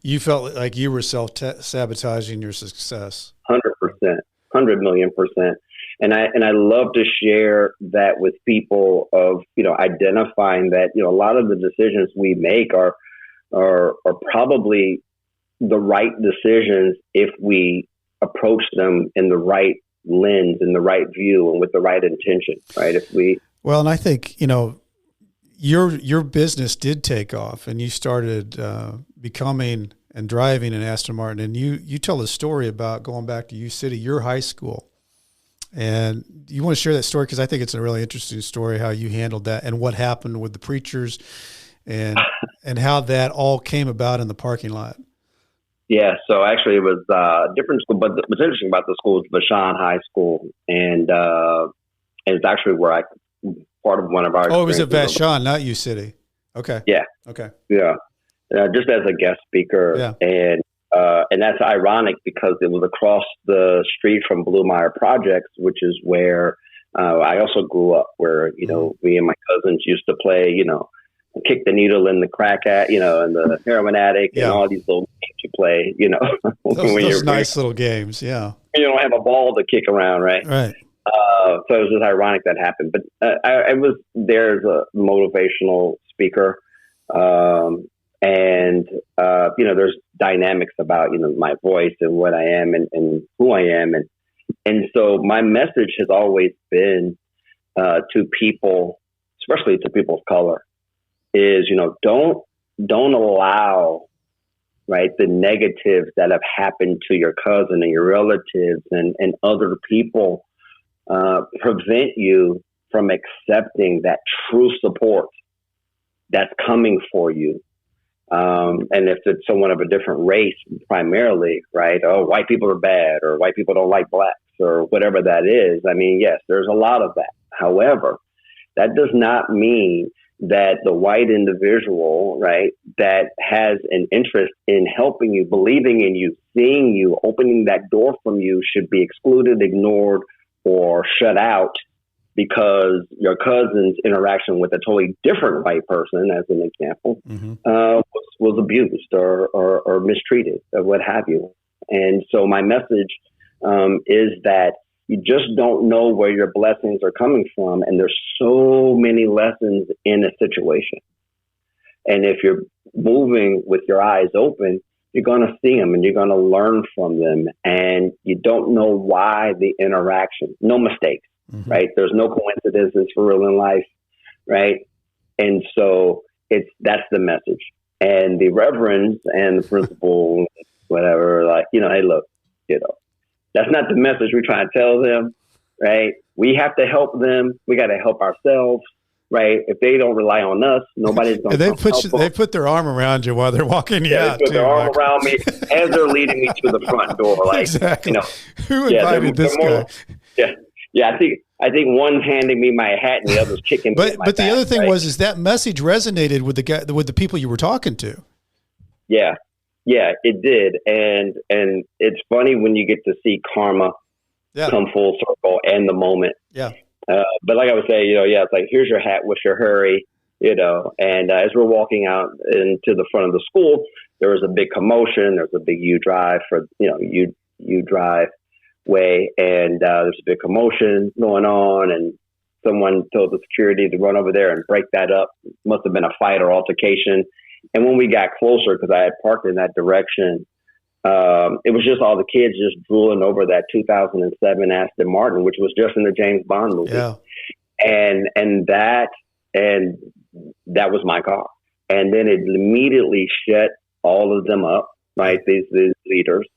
You felt like you were self-sabotaging your success. 100%, 100 million %. And I love to share that with people of, identifying that, a lot of the decisions we make are probably the right decisions if we approach them in the right lens, in the right view, and with the right intention, right? Well, and I think, your business did take off, and you started becoming and driving an Aston Martin. And you tell a story about going back to U City, your high school. And you want to share that story because I think it's a really interesting story, how you handled that and what happened with the preachers and how that all came about in the parking lot. Yeah, so actually it was a different school, but what's interesting about the school is Vashon High School, and it's actually where part of one of our. Oh, it was at Vashon, not U City. Okay. Yeah. Okay. Yeah, just as a guest speaker, and that's ironic because it was across the street from Blue Mire Projects, which is where I also grew up, where me and my cousins used to play, kick the needle in the crack at, and the heroin addict and all these little games you play, those nice little games. Yeah. You don't have a ball to kick around. Right. Right. So it was just ironic that happened, but I was there as a motivational speaker. And there's dynamics about, my voice and what I am and who I am. And so my message has always been to people, especially to people of color, is, don't allow, right, the negatives that have happened to your cousin and your relatives and other people prevent you from accepting that true support that's coming for you. And if it's someone of a different race, primarily, right? Oh, white people are bad, or white people don't like blacks, or whatever that is. I mean, yes, there's a lot of that. However, that does not mean that the white individual, right, that has an interest in helping you, believing in you, seeing you, opening that door from you should be excluded, ignored, or shut out because your cousin's interaction with a totally different white person, as an example, was abused or mistreated or what have you. And so my message is that you just don't know where your blessings are coming from. And there's so many lessons in a situation. And if you're moving with your eyes open, you're going to see them and you're going to learn from them. And you don't know why the interaction, no mistakes, right? There's no coincidences for real in life, right? And so that's the message. And the reverends and the principal, whatever, like, hey, look, that's not the message we're trying to tell them, right? We have to help them. We got to help ourselves. right? If they don't rely on us, nobody's going to help them. They put their arm around you while they're walking you out. They put their arm around me as they're leading me to the front door. Like, exactly. Who invited this guy? Yeah. I think one handing me my hat and the other's kicking me. But the other thing was that message resonated with the people you were talking to. Yeah, it did, and it's funny when you get to see karma come full circle and the moment. Yeah. But like I was saying, it's like, here's your hat, what's your hurry, and as we're walking out into the front of the school, there was a big commotion. There's a big U drive for, U drive way. And there's a big commotion going on. And someone told the security to run over there and break that up. Must have been a fight or altercation. And when we got closer, because I had parked in that direction, it was just all the kids just drooling over that 2007 Aston Martin, which was just in the James Bond movie. Yeah. And that was my car. And then it immediately shut all of them up, right? These leaders.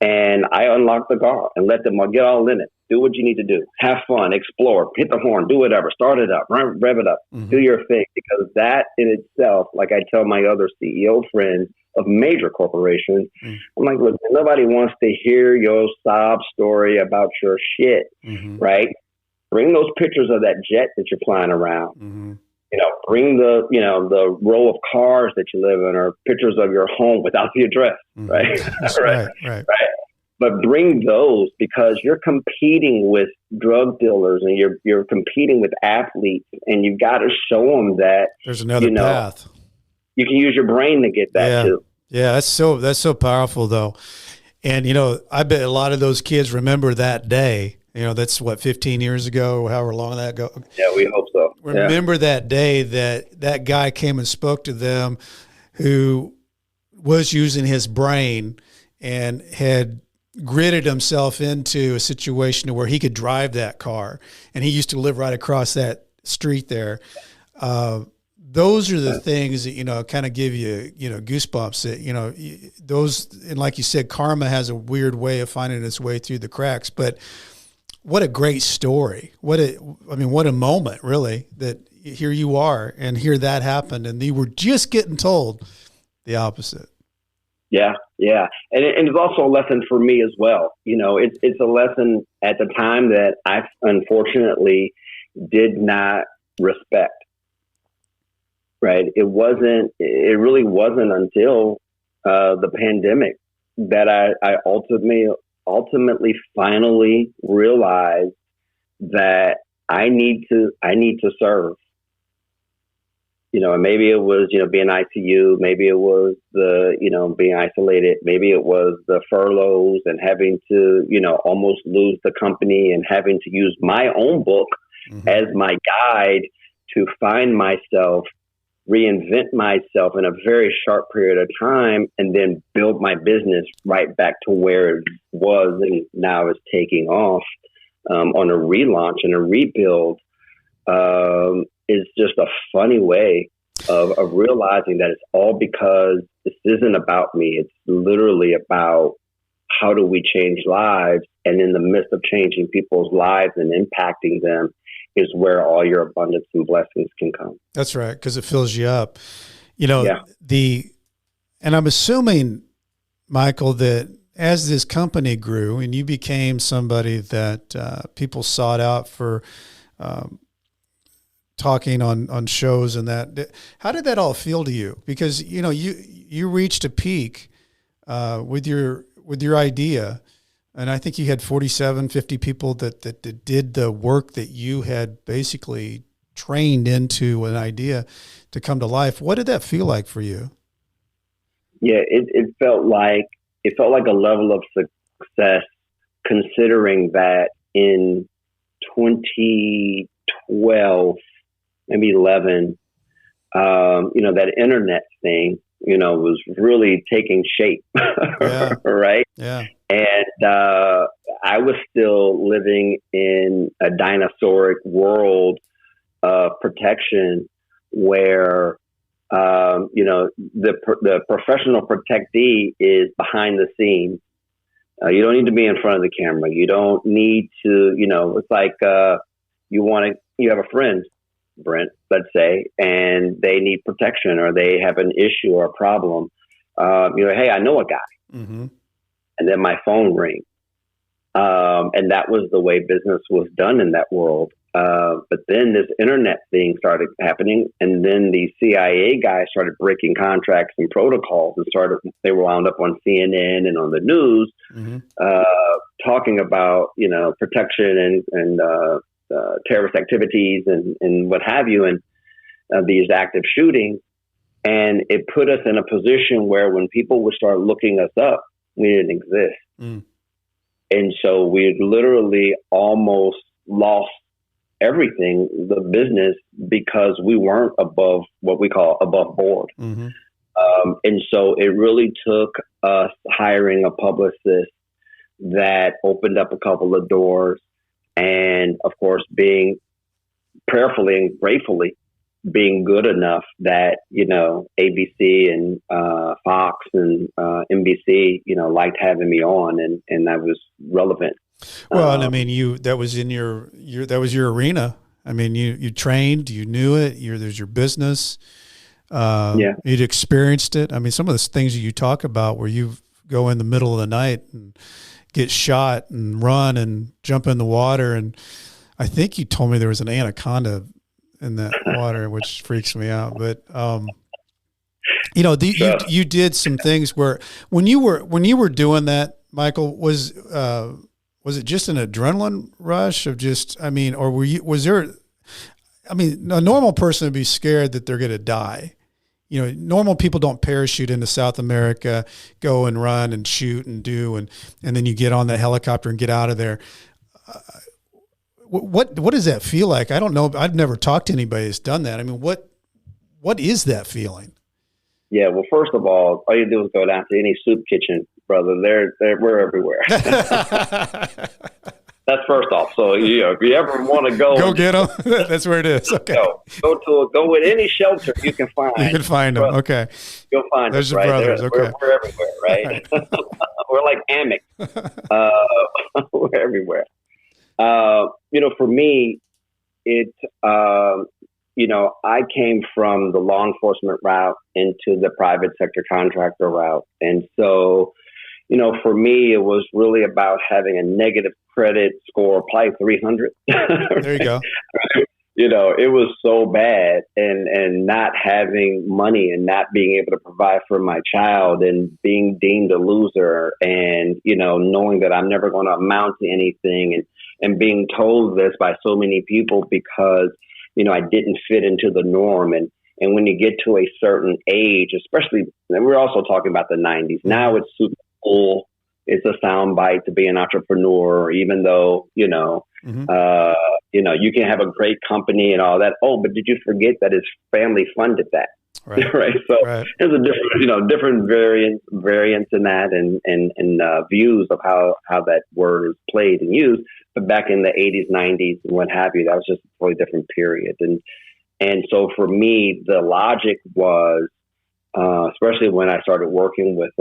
And I unlocked the car and let them get all in it. Do what you need to do. Have fun, explore, hit the horn, do whatever, start it up, rev it up, do your thing. Because that in itself, like I tell my other CEO friends of major corporations, I'm like, look, nobody wants to hear your sob story about your shit, right? Bring those pictures of that jet that you're flying around. Bring the row of cars that you live in, or pictures of your home without the address, right? right. But bring those, because you're competing with drug dealers and you're competing with athletes, and you've got to show them that there's another path. You can use your brain to get that too. Yeah, that's so powerful though. And I bet a lot of those kids remember that day. That's what, 15 years ago, however long that ago. Yeah, we hope so. Remember that day that guy came and spoke to them, who was using his brain and had gritted himself into a situation where he could drive that car. And he used to live right across that street there. Those are the things that, kind of give you, goosebumps that, those, and like you said, karma has a weird way of finding its way through the cracks, but what a great story. What a moment, really, that here you are and here that happened, and you were just getting told the opposite. Yeah. And it's also a lesson for me as well. It's a lesson at the time that I unfortunately did not respect. Right. It really wasn't until the pandemic that I ultimately finally realized that I need to serve. And maybe it was, being ICU, maybe it was the, being isolated, maybe it was the furloughs and having to, almost lose the company and having to use my own book as my guide to find myself, reinvent myself in a very short period of time, and then build my business right back to where it was and now is taking off on a relaunch and a rebuild. Is just a funny way of realizing that it's all because this isn't about me. It's literally about how do we change lives, and in the midst of changing people's lives and impacting them is where all your abundance and blessings can come. That's right, because it fills you up. And I'm assuming, Michael, that as this company grew and you became somebody that people sought out for talking on shows and that, how did that all feel to you? Because, you reached a peak with your idea. And I think you had 50 people that did the work that you had basically trained into an idea to come to life. What did that feel like for you? Yeah, it felt like a level of success, considering that in 2012, maybe 11, that internet thing, was really taking shape, right? Yeah. And I was still living in a dinosauric world of protection where, the professional protectee is behind the scenes. You don't need to be in front of the camera. You don't need to, it's like you have a friend Brent, let's say, and they need protection or they have an issue or a problem. Hey, I know a guy. Mm-hmm. And then my phone rings. And that was the way business was done in that world. But then this internet thing started happening. And then the CIA guys started breaking contracts and protocols and they were wound up on CNN and on the news, mm-hmm. talking about, protection and terrorist activities and what have you. And these active shootings. And it put us in a position where when people would start looking us up, we didn't exist. Mm. And so we literally almost lost everything, the business, because we weren't above what we call above board. Mm-hmm. And so it really took us hiring a publicist that opened up a couple of doors. And of course, being prayerfully and gratefully being good enough that, ABC and Fox and NBC, liked having me on and I was relevant. Well, and I mean, that was in that was your arena. I mean, you trained, you knew it, there's your business. You'd experienced it. I mean, some of the things that you talk about where you go in the middle of the night and get shot and run and jump in the water. And I think you told me there was an anaconda in that water, which freaks me out. But, you did some things where when you were doing that, Michael, was it just an adrenaline rush of or a normal person would be scared that they're going to die. Normal people don't parachute into South America, go and run and shoot and do, and then you get on that helicopter and get out of there. What does that feel like? I don't know. I've never talked to anybody that's done that. I mean, what is that feeling? Yeah. Well, first of all you do is go down to any soup kitchen, brother. We're everywhere. That's first off. So, if you ever want to go get them, that's where it is. Okay. Go with any shelter you can find. You can find them. Okay. You'll find There's them, the right? brothers. Okay. We're everywhere, right? We're like Amex. We're everywhere. For me, I came from the law enforcement route into the private sector contractor route. And so, for me, it was really about having a negative credit score, probably 300. There you go. It was so bad and not having money and not being able to provide for my child and being deemed a loser and, knowing that I'm never going to amount to anything and being told this by so many people because, I didn't fit into the norm. And when you get to a certain age, especially, and we're also talking about the 90s, now it's super cool. It's a soundbite to be an entrepreneur, even though, mm-hmm. You can have a great company and all that. Oh, but did you forget that his family funded that? Right. Right. So right. There's a different variants in that and views of how that word is played and used. But back in the 80s, 90s and what have you, that was just a totally different period. And so for me, the logic was, especially when I started working with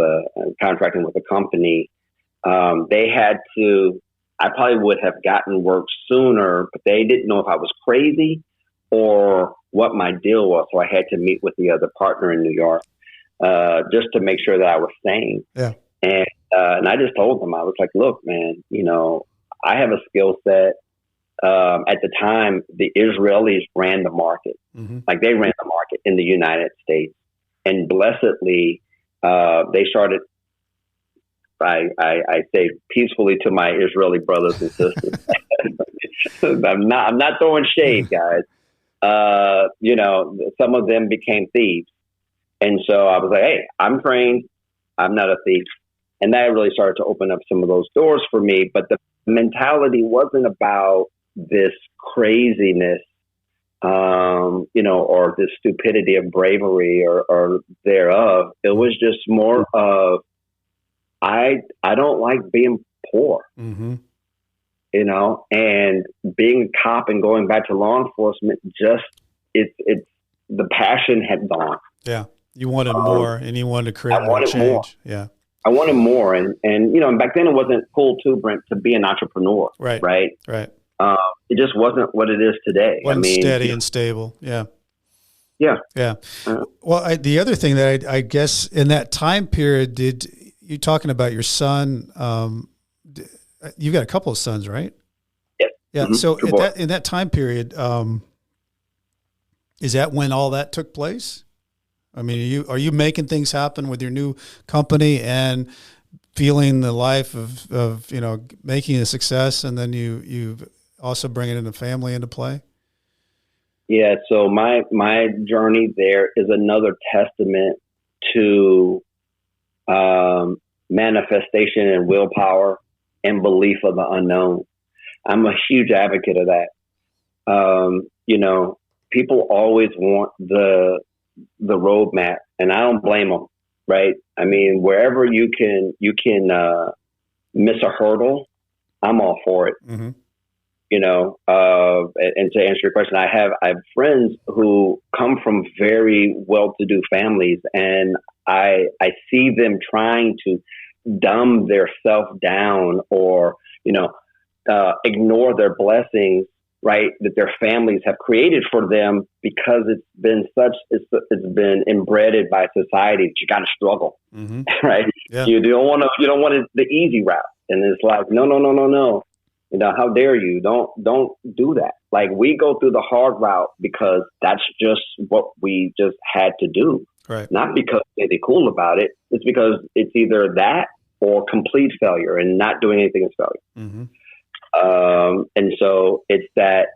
contracting with a company, they had to, I probably would have gotten work sooner, but they didn't know if I was crazy or what my deal was. So I had to meet with the other partner in New York, just to make sure that I was sane. Yeah. And I just told them, I was like, look, man, I have a skill set. At the time, the Israelis ran the market. Mm-hmm. Like they ran the market in the United States. And blessedly, they started, I say peacefully to my Israeli brothers and sisters. I'm not throwing shade, guys. Some of them became thieves. And so I was like, hey, I'm trained. I'm not a thief. And that really started to open up some of those doors for me. But the mentality wasn't about this craziness, or this stupidity of bravery or thereof. It was just more of, I don't like being poor, mm-hmm. And being a cop and going back to law enforcement, it's the passion had gone. Yeah. You wanted more and you wanted to create more change. More. Yeah. I wanted more. And back then it wasn't cool too, Brent, to be an entrepreneur. Right. Right. Right. It just wasn't what it is today. Wasn't steady and stable. Yeah. Yeah. Yeah. Well, the other thing that I guess in that time period, you talking about your son, you got a couple of sons, right? Yeah. Yeah. Mm-hmm. So in that time period, is that when all that took place? I mean, are you making things happen with your new company and feeling the life of making a success, and then you also bringing in the family into play? Yeah. So my journey there is another testament to manifestation and willpower and belief of the unknown. I'm a huge advocate of that. People always want the roadmap, and I don't blame them. Right? I mean, wherever you can miss a hurdle, I'm all for it. Mm-hmm. And to answer your question, I have friends who come from very well-to-do families, and I see them trying to dumb their self down or ignore their blessings, right, that their families have created for them, because it's been inbred by society that you got to struggle, mm-hmm. right? Yeah. You don't want the easy route, and it's like no. How dare you? Don't do that. Like, we go through the hard route because that's just what we just had to do. Right. Not because they're cool about it. It's because it's either that or complete failure, and not doing anything is failure. Mm-hmm. And so it's that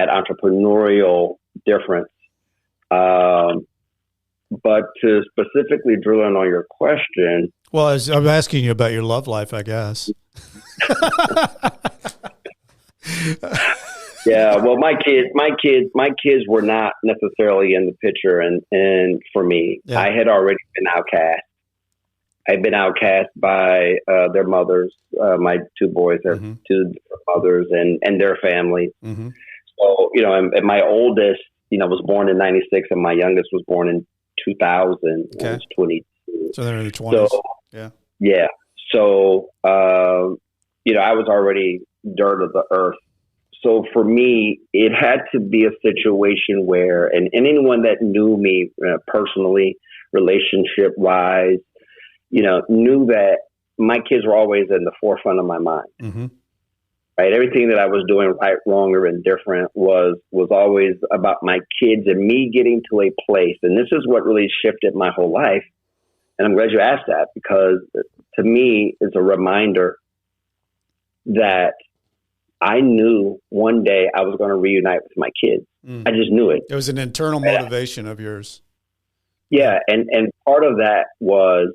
entrepreneurial difference. But to specifically drill in on your question. Well, I'm asking you about your love life, I guess. Yeah. Well, my kids were not necessarily in the picture. And for me, yeah. I had already been outcast. I'd been outcast by their mothers. My two boys are mm-hmm. two mothers and their families. Mm-hmm. So, and my oldest, was born in 96, and my youngest was born in 2000. Okay. I was 22. So they're in the 20s. So, yeah. Yeah. So, I was already dirt of the earth. So for me, it had to be a situation where, and anyone that knew me personally, relationship wise, knew that my kids were always in the forefront of my mind. Mm-hmm. Right. Everything that I was doing right, wrong, or indifferent was always about my kids and me getting to a place. And this is what really shifted my whole life. And I'm glad you asked that, because to me, it's a reminder that I knew one day I was going to reunite with my kids. I just knew it. It was an internal motivation of yours. Yeah. And part of that was,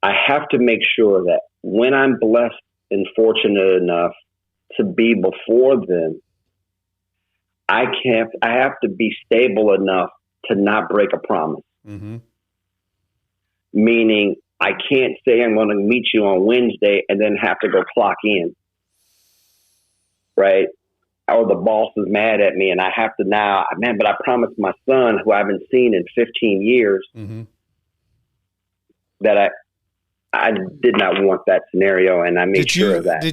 I have to make sure that when I'm blessed and fortunate enough to be before them, I have to be stable enough to not break a promise. Mm-hmm. Meaning, I can't say I'm going to meet you on Wednesday and then have to go clock in. Right? Or the boss is mad at me and I have to now, but I promised my son, who I haven't seen in 15 years, mm-hmm. that I did not want that scenario, and I made sure of that.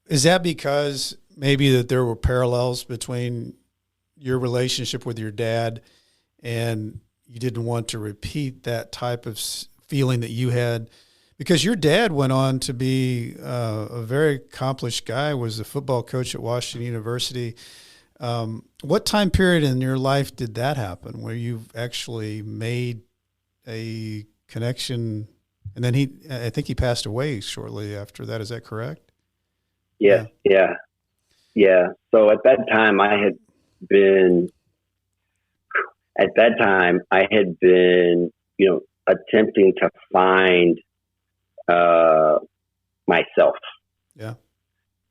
Is that because maybe that there were parallels between your relationship with your dad, and you didn't want to repeat that type of feeling that you had? Because your dad went on to be a very accomplished guy, was a football coach at Washington University. What time period in your life did that happen, where you actually made a connection? And then I think he passed away shortly after that. Is that correct? Yeah. So at that time I had been, attempting to find myself. Yeah.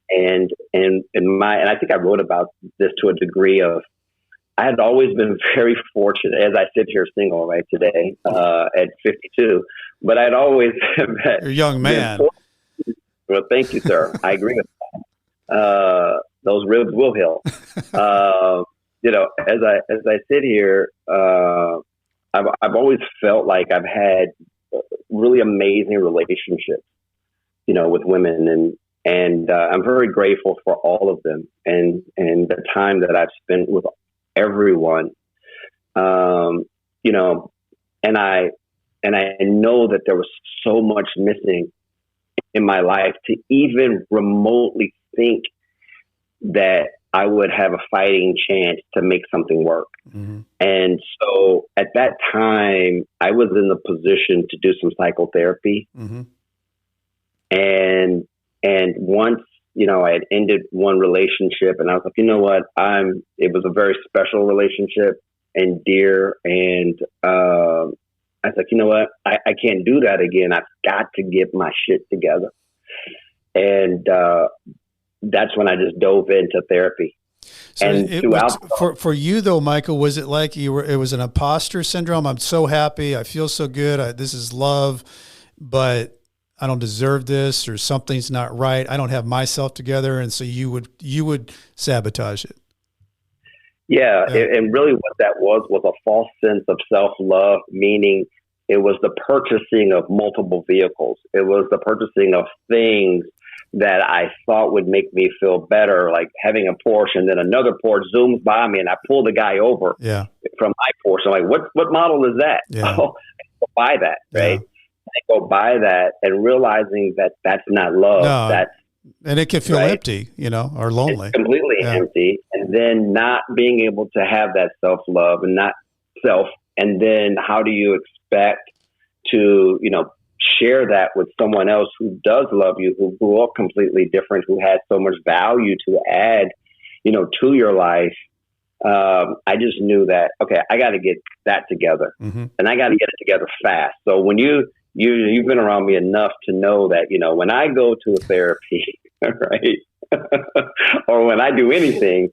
And I think I wrote about this to a degree of, I had always been very fortunate, as I sit here single right today at 52, but I'd always you're a young man. Well, thank you, sir. I agree with that. Those ribs will heal. As I sit here, I've always felt like I've had really amazing relationships, with women, And I'm very grateful for all of them and the time that I've spent with everyone. You know, and I know that there was so much missing in my life to even remotely think that I would have a fighting chance to make something work. Mm-hmm. And so at that time, I was in the position to do some psychotherapy. Mm-hmm. And once, you know, I had ended one relationship and I was like, you know what, it was a very special relationship and dear. And I was like, you know what, I can't do that again. I've got to get my shit together. And that's when I just dove into therapy. So and for you though, Michael, was it like it was an imposter syndrome? I'm so happy. I feel so good. This is love, but I don't deserve this, or something's not right. I don't have myself together. And so you would sabotage it. Yeah. And really what that was a false sense of self-love, meaning it was the purchasing of multiple vehicles. It was the purchasing of things that I thought would make me feel better, like having a Porsche, and then another Porsche zooms by me and I pull the guy over from my Porsche. I'm like, what model is that? Yeah. Oh, I go buy that, right? I go buy that and realizing that that's not love. No. And it can feel empty, you know, or lonely. It's completely empty. And then not being able to have that self-love and not self. And then how do you expect to, you know, share that with someone else who does love you, who grew up completely different, who has so much value to add, you know, to your life. I just knew that, okay, I got to get that together, and I got to get it together fast. So when you've been around me enough to know that, you know, when I go to a therapy, right, or when I do anything,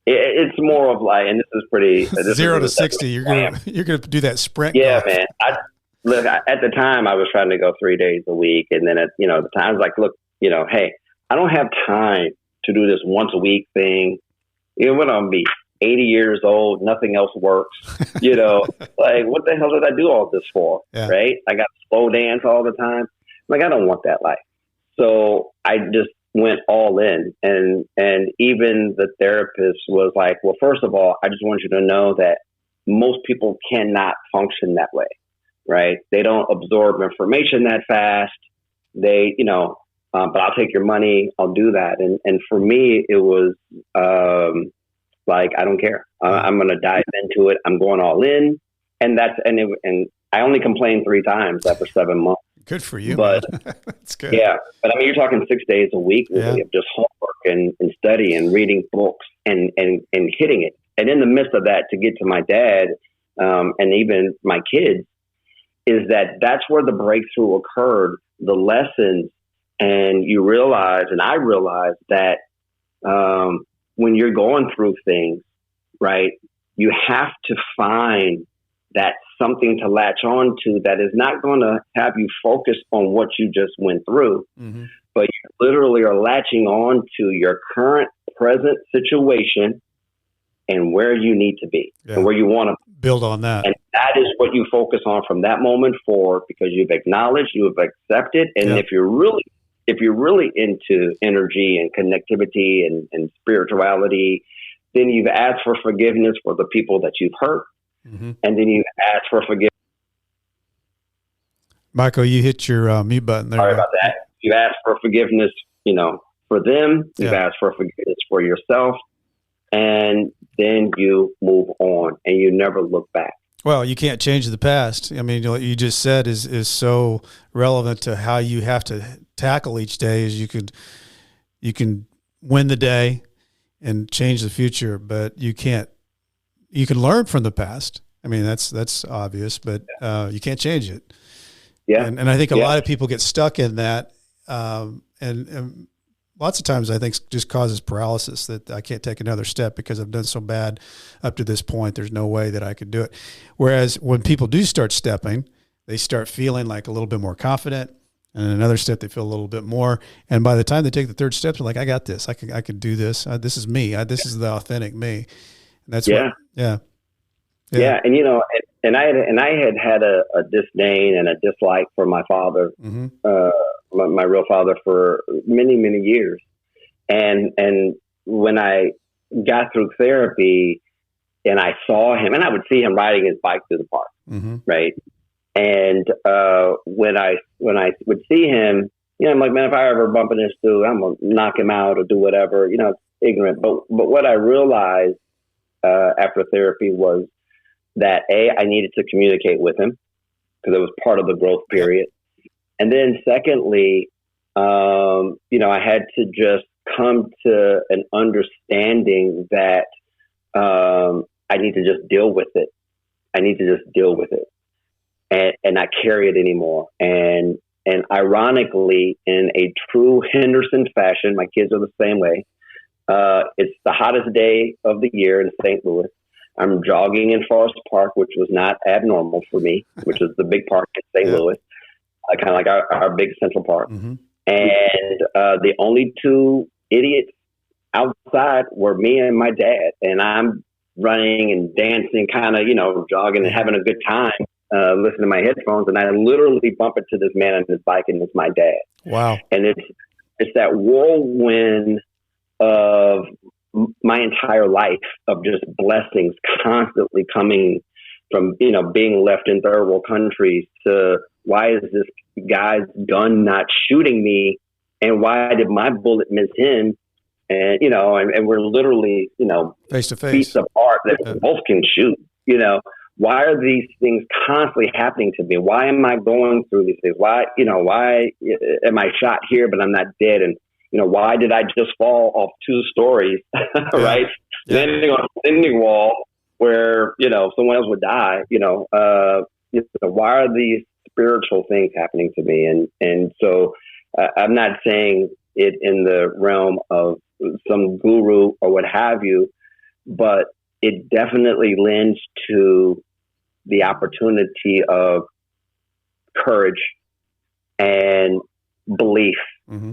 it's more of like, and this is pretty 0 to 60. You're gonna do that sprint. Yeah, golf. Man. Look, at the time I was trying to go 3 days a week. And then you know, the times like, look, you know, hey, I don't have time to do this once a week thing. You know, what I'm be 80 years old, nothing else works, you know, like what the hell did I do all this for? Yeah. Right. I got to slow dance all the time. Like, I don't want that life. So I just went all in, and even the therapist was like, well, first of all, I just want you to know that most people cannot function that way. Right. They don't absorb information that fast. They, you know, but I'll take your money. I'll do that. And for me, it was like, I don't care. I'm going to dive into it. I'm going all in. And I only complained 3 times after 7 months. Good for you. But that's good. Yeah. But I mean, you're talking 6 days a week really, of just homework and study and reading books and hitting it. And in the midst of that, to get to my dad and even my kids, is that's where the breakthrough occurred, the lessons. And you realize, and I realized that when you're going through things, right, you have to find that something to latch on to that is not going to have you focus on what you just went through, but you literally are latching on to your current present situation and where you need to be and where you want to build on that. And that is what you focus on from that moment forward, because you've acknowledged, you have accepted. And if you're really into energy and connectivity and spirituality, then you've asked for forgiveness for the people that you've hurt. And then you've asked for forgiveness. Michael, you hit your mute button there. Sorry about that. You've asked for forgiveness, you know, for them. You've asked for forgiveness for yourself. And then you move on and you never look back. Well, you can't change the past. I mean, what you just said is so relevant to how you have to tackle each day. Is you can win the day and change the future, but you can't. You can learn from the past. I mean, that's obvious, but you can't change it. Yeah, and I think a lot of people get stuck in that, and lots of times I think just causes paralysis, that I can't take another step because I've done so bad up to this point. There's no way that I could do it. Whereas when people do start stepping, they start feeling like a little bit more confident, and another step they feel a little bit more. And by the time they take the third step, they're like, I got this. I can do this. This is me. This is the authentic me. And that's Yeah. And you know, I had a disdain and a dislike for my father, Mm-hmm. my real father, for many, many years. And when I got through therapy and I saw him, and I would see him riding his bike through the park, Mm-hmm. right? And when I would see him, I'm like, man, if I ever bump into this dude, I'm gonna knock him out or do whatever. It's ignorant. But what I realized after therapy was that I needed to communicate with him because it was part of the growth period. And then secondly, I had to just come to an understanding that I need to just deal with it. I need to just deal with it and not carry it anymore. And ironically, in a true Henderson fashion, my kids are the same way. It's the hottest day of the year in St. Louis. I'm jogging in Forest Park, which was not abnormal for me, which is the big park in St. Louis, kind of like our big Central Park. Mm-hmm. And the only two idiots outside were me and my dad. And I'm running and dancing, kind of, jogging and having a good time, listening to my headphones. And I literally bump into this man on his bike, and it's my dad. Wow. And it's that whirlwind of my entire life of just blessings constantly coming from, being left in third world countries to why is this guy's gun not shooting me? And why did my bullet miss him? And, and we're literally, Face to face, feet apart that we both can shoot, why are these things constantly happening to me? Why am I going through these things? Why am I shot here, but I'm not dead? And, why did I just fall off 2 stories, right? Yeah. Landing on a landing wall where, someone else would die, why are these spiritual things happening to me? And so I'm not saying it in the realm of some guru or what have you, but it definitely lends to the opportunity of courage and belief. Mm-hmm.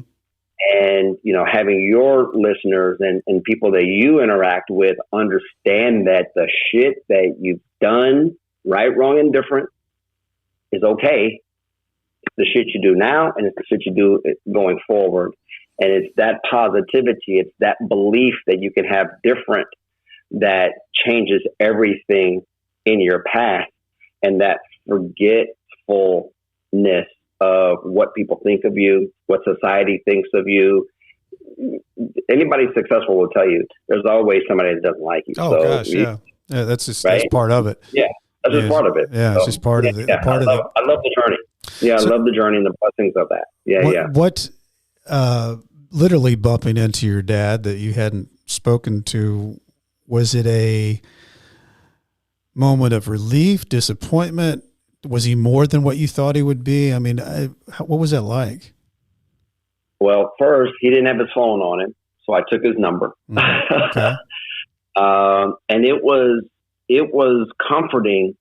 And, having your listeners and people that you interact with understand that the shit that you've done, right, wrong, and different, is okay. It's the shit you do now, and it's the shit you do going forward. And it's that positivity, it's that belief that you can have different that changes everything in your path, and that forgetfulness of what people think of you, what society thinks of you. Anybody successful will tell you there's always somebody that doesn't like you. Oh, so gosh, yeah, that's just right? That's part of it. Yeah, that's just part of it. Yeah, it's just part of it. I love the journey. Yeah, I love the journey and the blessings of that. Yeah, What literally bumping into your dad that you hadn't spoken to, was it a moment of relief, disappointment? Was he more than what you thought he would be? I mean, what was that like? Well, first, he didn't have his phone on him, so I took his number. Okay. And it was comforting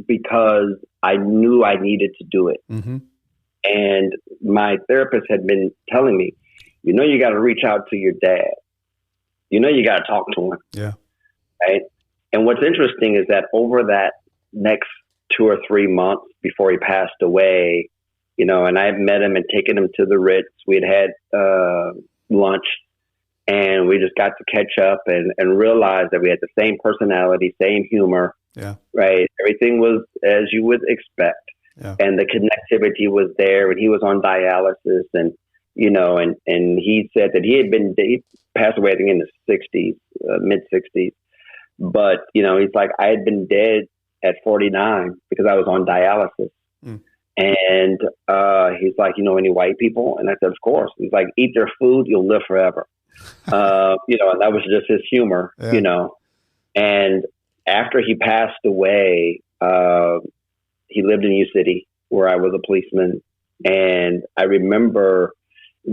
because I knew I needed to do it. Mm-hmm. And my therapist had been telling me, you got to reach out to your dad. You got to talk to him. Yeah. Right. And what's interesting is that over that next 2 or 3 months before he passed away, and I met him and taken him to the Ritz. We had lunch, and we just got to catch up and realize that we had the same personality, same humor. Yeah. Right. Everything was as you would expect. Yeah. And the connectivity was there, and he was on dialysis, and he said that he passed away, I think, in the 60s, mid 60s. But, he's like, I had been dead at 49 because I was on dialysis. Mm. And he's like, any white people? And I said, of course. He's like, eat their food, you'll live forever. And that was just his humor, And after he passed away, he lived in U City, where I was a policeman. And I remember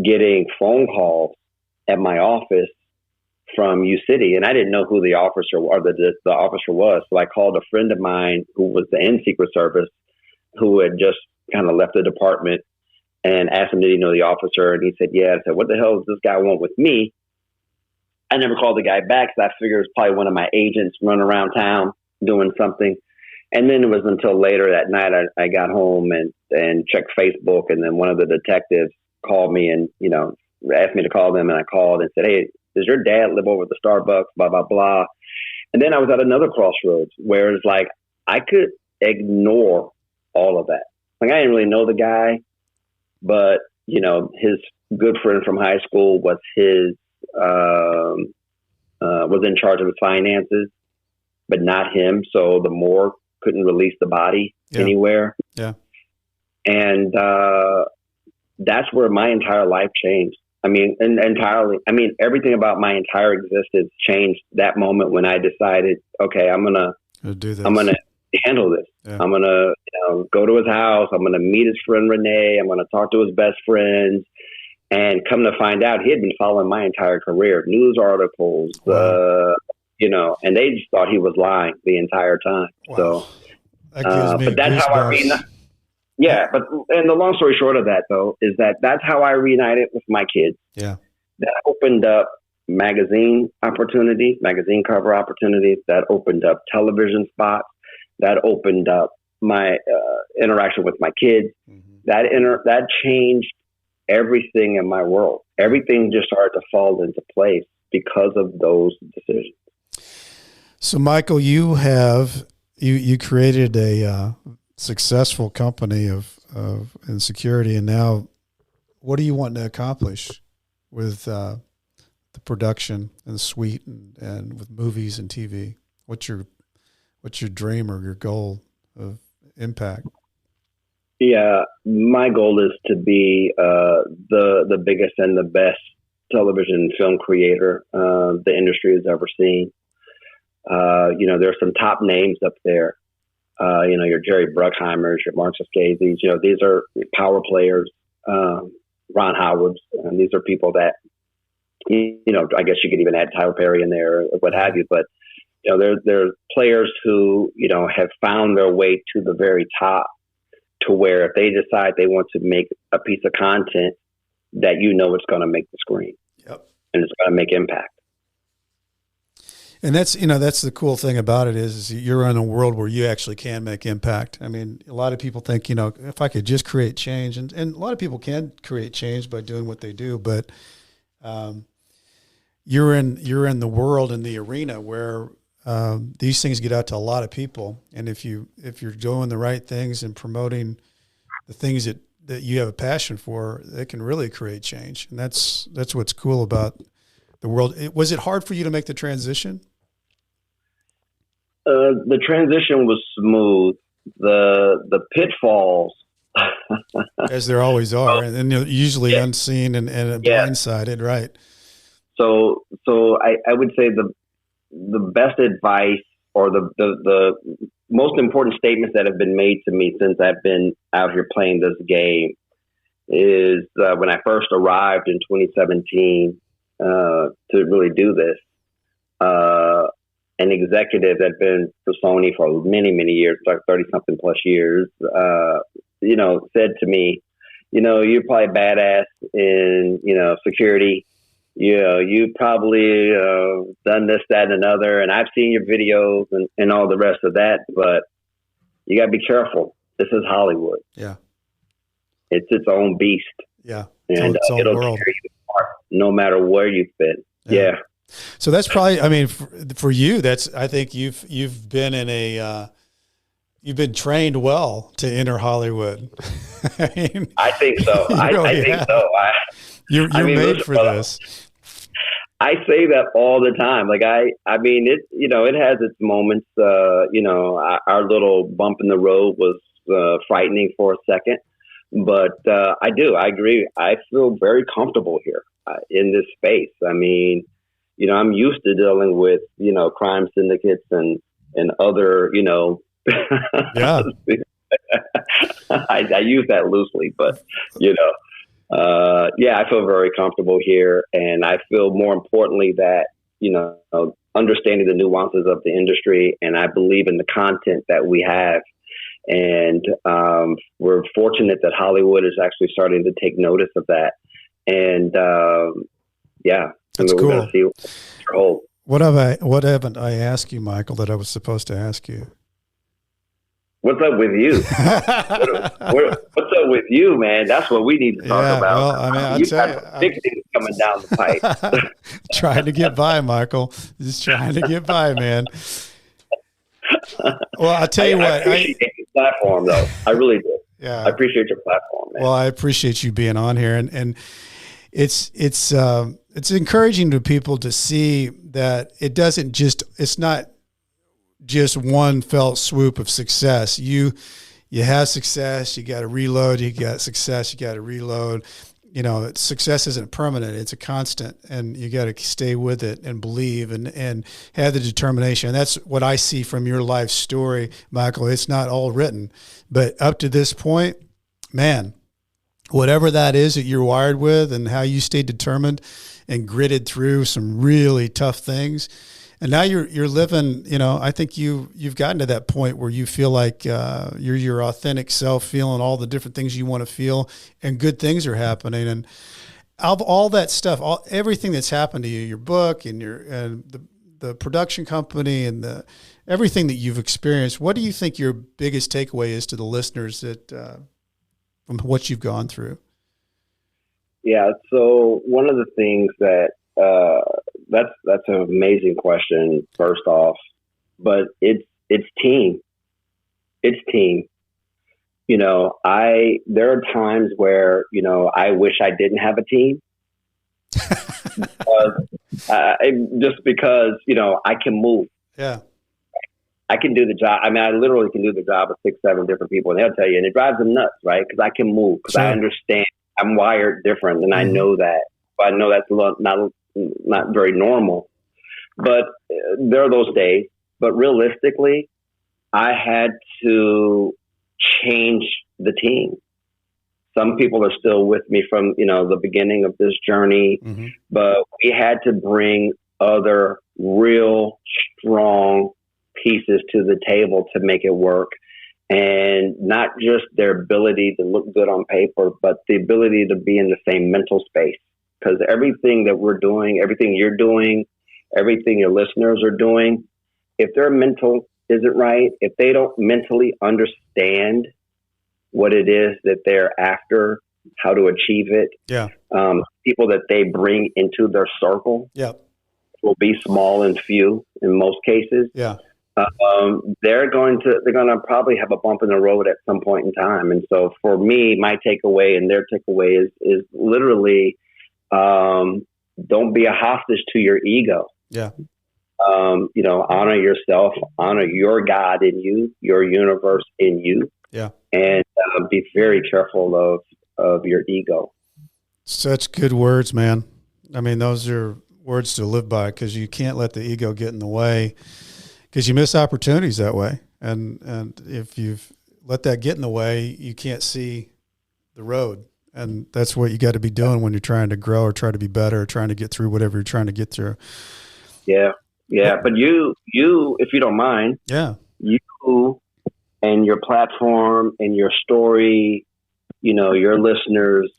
getting phone calls at my office from U City, and I didn't know who the officer or the officer was. So I called a friend of mine who was in Secret Service, who had just kind of left the department, and asked him, did he know the officer? And he said, yeah. I said, what the hell does this guy want with me? I never called the guy back because I figured it was probably one of my agents running around town doing something. And then it was until later that night I got home and checked Facebook, and then one of the detectives called me and, asked me to call them, and I called and said, "Hey, does your dad live over at the Starbucks, blah, blah, blah." And then I was at another crossroads where it's like I could ignore all of that. Like, I didn't really know the guy, but, his good friend from high school was was in charge of his finances, but not him. So the morgue couldn't release the body anywhere. Yeah. And that's where my entire life changed. I mean, entirely. I mean, everything about my entire existence changed that moment when I decided, okay, I'm gonna do this. I'm gonna handle this. Yeah. I'm gonna go to his house. I'm gonna meet his friend Renee. I'm gonna talk to his best friends. And come to find out, he had been following my entire career, news articles, wow. And they just thought he was lying the entire time. Wow. So, that gives me but that's how I and the long story short of that, though, is that's how I reunited with my kids. Yeah. That opened up magazine opportunities, magazine cover opportunities. That opened up television spots. That opened up my interaction with my kids. Mm-hmm. That changed everything in my world. Everything just started to fall into place because of those decisions. So, Michael, you created a successful company in security, and now what do you want to accomplish with the production and the suite and with movies and TV? What's your dream or your goal of impact? Yeah, my goal is to be the biggest and the best television film creator the industry has ever seen. There's some top names up there. Your Jerry Bruckheimers, your Mark Scorsese's. These are power players. Ron Howard's. And these are people that, I guess you could even add Tyler Perry in there, or what have you. But they're players who have found their way to the very top, to where if they decide they want to make a piece of content, that it's going to make the screen. Yep. And it's going to make impact. And that's the cool thing about it is you're in a world where you actually can make impact. I mean, a lot of people think, if I could just create change, and a lot of people can create change by doing what they do, but you're in the world, in the arena where these things get out to a lot of people. And if you're doing the right things and promoting the things that you have a passion for, it can really create change. And that's what's cool about the world. Was it hard for you to make the transition? The transition was smooth. The pitfalls, as there always are, and usually unseen and blindsided, right? So I would say the best advice, or the most important statements that have been made to me since I've been out here playing this game is when I first arrived in 2017 to really do this. An executive that had been for Sony for many, many years, like 30-something plus years, said to me, you're probably badass in, security. You probably done this, that, and another, and I've seen your videos and all the rest of that, but you got to be careful. This is Hollywood. Yeah. It's its own beast. Yeah. And it'll carry you apart no matter where you've been. Yeah. So that's probably, I mean, for you, I think you've been in you've been trained well to enter Hollywood. I think so. I think so. You're made for this. I say that all the time. Like it has its moments. Our little bump in the road was frightening for a second, but I agree. I feel very comfortable here in this space. I mean, I'm used to dealing with, crime syndicates and other, yeah. I use that loosely, but, I feel very comfortable here. And I feel more importantly that, understanding the nuances of the industry, and I believe in the content that we have. And we're fortunate that Hollywood is actually starting to take notice of that. And, that's cool. We're going to see what's What haven't I asked you, Michael, that I was supposed to ask you? What's up with you? What's up with you, man? That's what we need to talk about. Well, I mean, I'll tell you, big things coming down the pipe. Trying to get by, Michael. Just trying to get by, man. Well, I'll tell you what. I appreciate your platform, though. I really do. Yeah, I appreciate your platform, man. Well, I appreciate you being on here, and it's encouraging to people to see that it's not just one fell swoop of success. You have success, you got to reload. You got success, you got to reload. You know, success isn't permanent; it's a constant, and you got to stay with it and believe and have the determination. And that's what I see from your life story, Michael. It's not all written, but up to this point, man, whatever that is that you're wired with, and how you stayed determined and gritted through some really tough things. And now you're living, you know, I think you've gotten to that point where you feel like you're your authentic self, feeling all the different things you want to feel, and good things are happening. And of all that stuff, everything that's happened to you, your book and the production company and everything that you've experienced, what do you think your biggest takeaway is to the listeners that from what you've gone through? Yeah. So one of the things that's an amazing question, first off, but it's team. It's team. You know, there are times where, you know, I wish I didn't have a team. Just because, you know, I can move. Yeah. I can do the job. I mean, I literally can do the job of 6, 7 different people, and they'll tell you, and it drives them nuts, right? Because I can move, because I understand I'm wired different, and I know that. I know that's not very normal, but there are those days. But realistically, I had to change the team. Some people are still with me from, you know, the beginning of this journey, but we had to bring other real strong pieces to the table to make it work. And not just their ability to look good on paper, but the ability to be in the same mental space. Because everything that we're doing, everything you're doing, everything your listeners are doing, if their mental isn't right, if they don't mentally understand what it is that they're after, how to achieve it, people that they bring into their circle will be small and few in most cases. They're going to probably have a bump in the road at some point in time. And so for me, my takeaway and their takeaway is literally, don't be a hostage to your ego. You know, honor yourself, honor your God in you, your universe in you. And be very careful of your ego. Such good words, man. I mean, those are words to live by, because you can't let the ego get in the way, because you miss opportunities that way. And if you've let that get in the way, you can't see the road. And that's what you got to be doing when you're trying to grow or try to be better or trying to get through whatever you're trying to get through. Yeah. But you, if you don't mind, you and your platform and your story, you know, your listeners,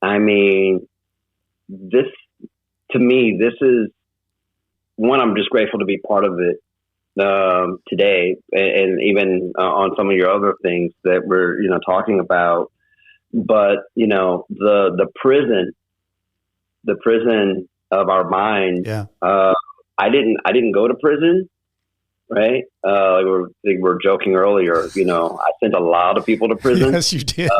I mean, this, to me, this is one, I'm just grateful to be part of it today, and even on some of your other things that we're, you know, talking about. But, you know, the prison of our mind. I didn't go to prison, right? We were joking earlier, you know, I sent a lot of people to prison. Yes, you did.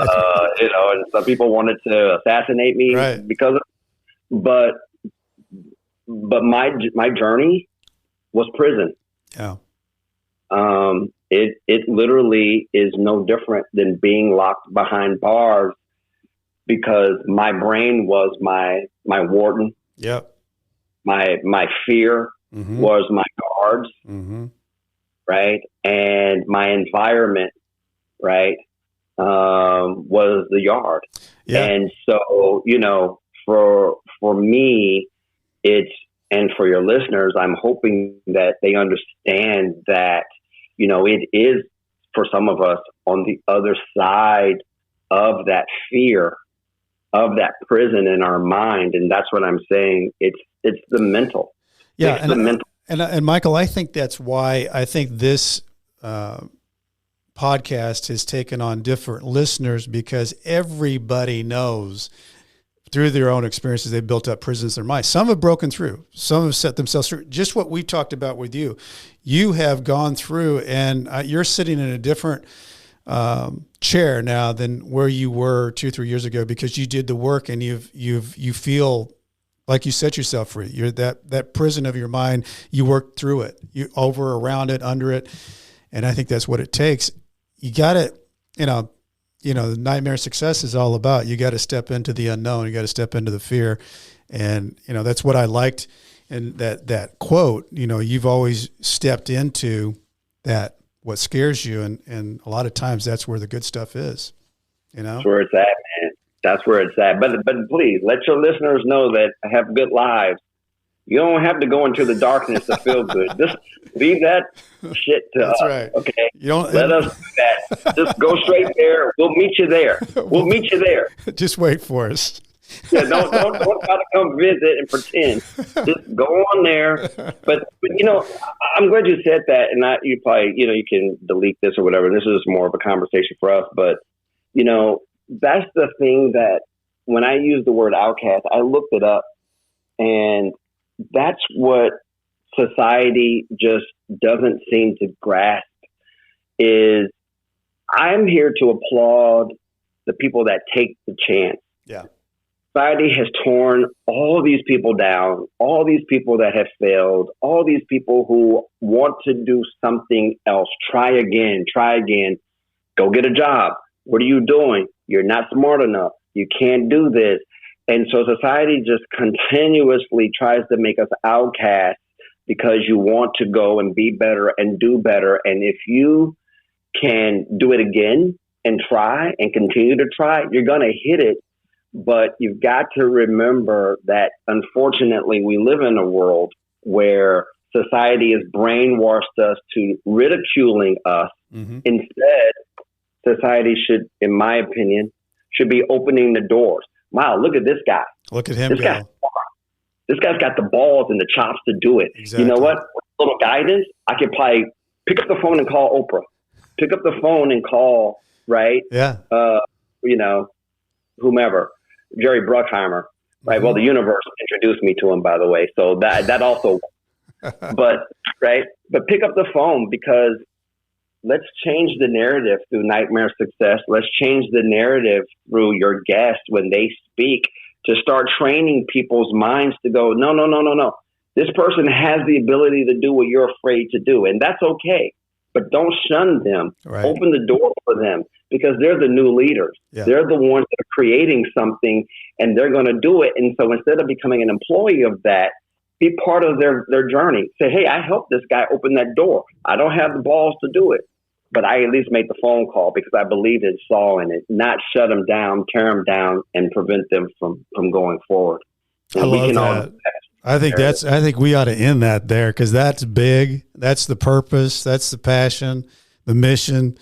You know, and some people wanted to assassinate me because of, but my journey was prison. It literally is no different than being locked behind bars, because my brain was my warden. My fear was my guards, right? And my environment, right, was the yard. And so, you know, for me, and for your listeners, I'm hoping that they understand that, you know, it is for some of us on the other side of that fear, of that prison in our mind. And that's what I'm saying. It's the mental. And Michael, I think that's why I think this podcast has taken on different listeners because everybody knows through their own experiences, they've built up prisons in their mind. Some have broken through. Some have set themselves through. Just what we talked about with you. You have gone through, and you're sitting in a different chair now than where you were 2-3 years ago because you did the work, and you feel like you set yourself free. You're that prison of your mind. You worked through it. You over, around it, under it, and I think that's what it takes. You got to, the nightmare success is all about, you got to step into the unknown. You got to step into the fear. And, that's what I liked. And that quote, you've always stepped into that, what scares you. And a lot of times that's where the good stuff is, That's where it's at, man. That's where it's at. But please let your listeners know that have good lives. You don't have to go into the darkness to feel good. Just leave that shit to us. Right. Okay. You don't let us do that. Just go straight there. We'll meet you there. We'll meet you there. Just wait for us. Yeah, don't try to come visit and pretend. Just go on there. But I'm glad you said that. And you probably, you can delete this or whatever. This is more of a conversation for us. But, that's the thing that when I use the word outcast, I looked it up, and that's what society just doesn't seem to grasp. Is I'm here to applaud the people that take the chance. Yeah. Society has torn all these people down, all these people that have failed, all these people who want to do something else. Try again, go get a job. What are you doing? You're not smart enough. You can't do this. And so society just continuously tries to make us outcasts because you want to go and be better and do better. And if you can do it again and try and continue to try, you're going to hit it. But you've got to remember that, unfortunately, we live in a world where society has brainwashed us to ridiculing us. Mm-hmm. Instead, society should, in my opinion, should be opening the doors. Wow, look at this guy. Look at him this go. This guy's got the balls and the chops to do it. Exactly. You know what? With a little guidance, I could probably pick up the phone and call Oprah. Pick up the phone and call, right? Yeah. Whomever. Jerry Bruckheimer, right? Mm-hmm. Well, the universe introduced me to him, by the way. So that also, but pick up the phone, because let's change the narrative through Nightmare Success. Let's change the narrative through your guests when they speak, to start training people's minds to go, no. This person has the ability to do what you're afraid to do. And that's okay. But don't shun them. Right. Open the door for them, because they're the new leaders. Yeah. They're the ones that are creating something, and they're going to do it. And so instead of becoming an employee of that, be part of their journey. Say, hey, I helped this guy open that door. I don't have the balls to do it, but I at least made the phone call because I believed and saw in it. Not shut them down, tear them down, and prevent them from going forward. And I love that. I think we ought to end that there, because that's big. That's the purpose. That's the passion, the mission.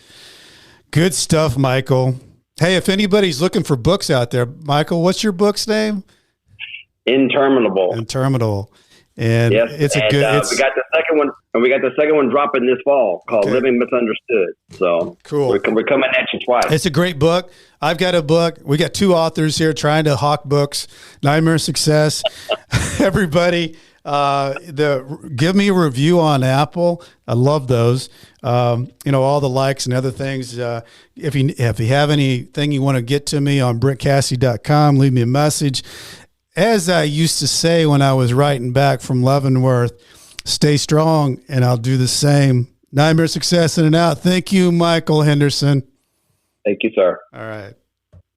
Good stuff, Michael. Hey, if anybody's looking for books out there, Michael, what's your book's name? Interminable. And yes, it's we got the second one, and we got the second one dropping this fall called Living Misunderstood. So cool. We're coming at you twice. It's a great book. I've got a book. We got two authors here trying to hawk books. Nightmare Success. Everybody, give me a review on Apple. I love those. All the likes and other things. If you have anything you want to get to me on BrentCassidy.com, leave me a message. As I used to say when I was writing back from Leavenworth, stay strong, and I'll do the same. Nightmare Success in and out. Thank you, Michael Henderson. Thank you, sir. All right.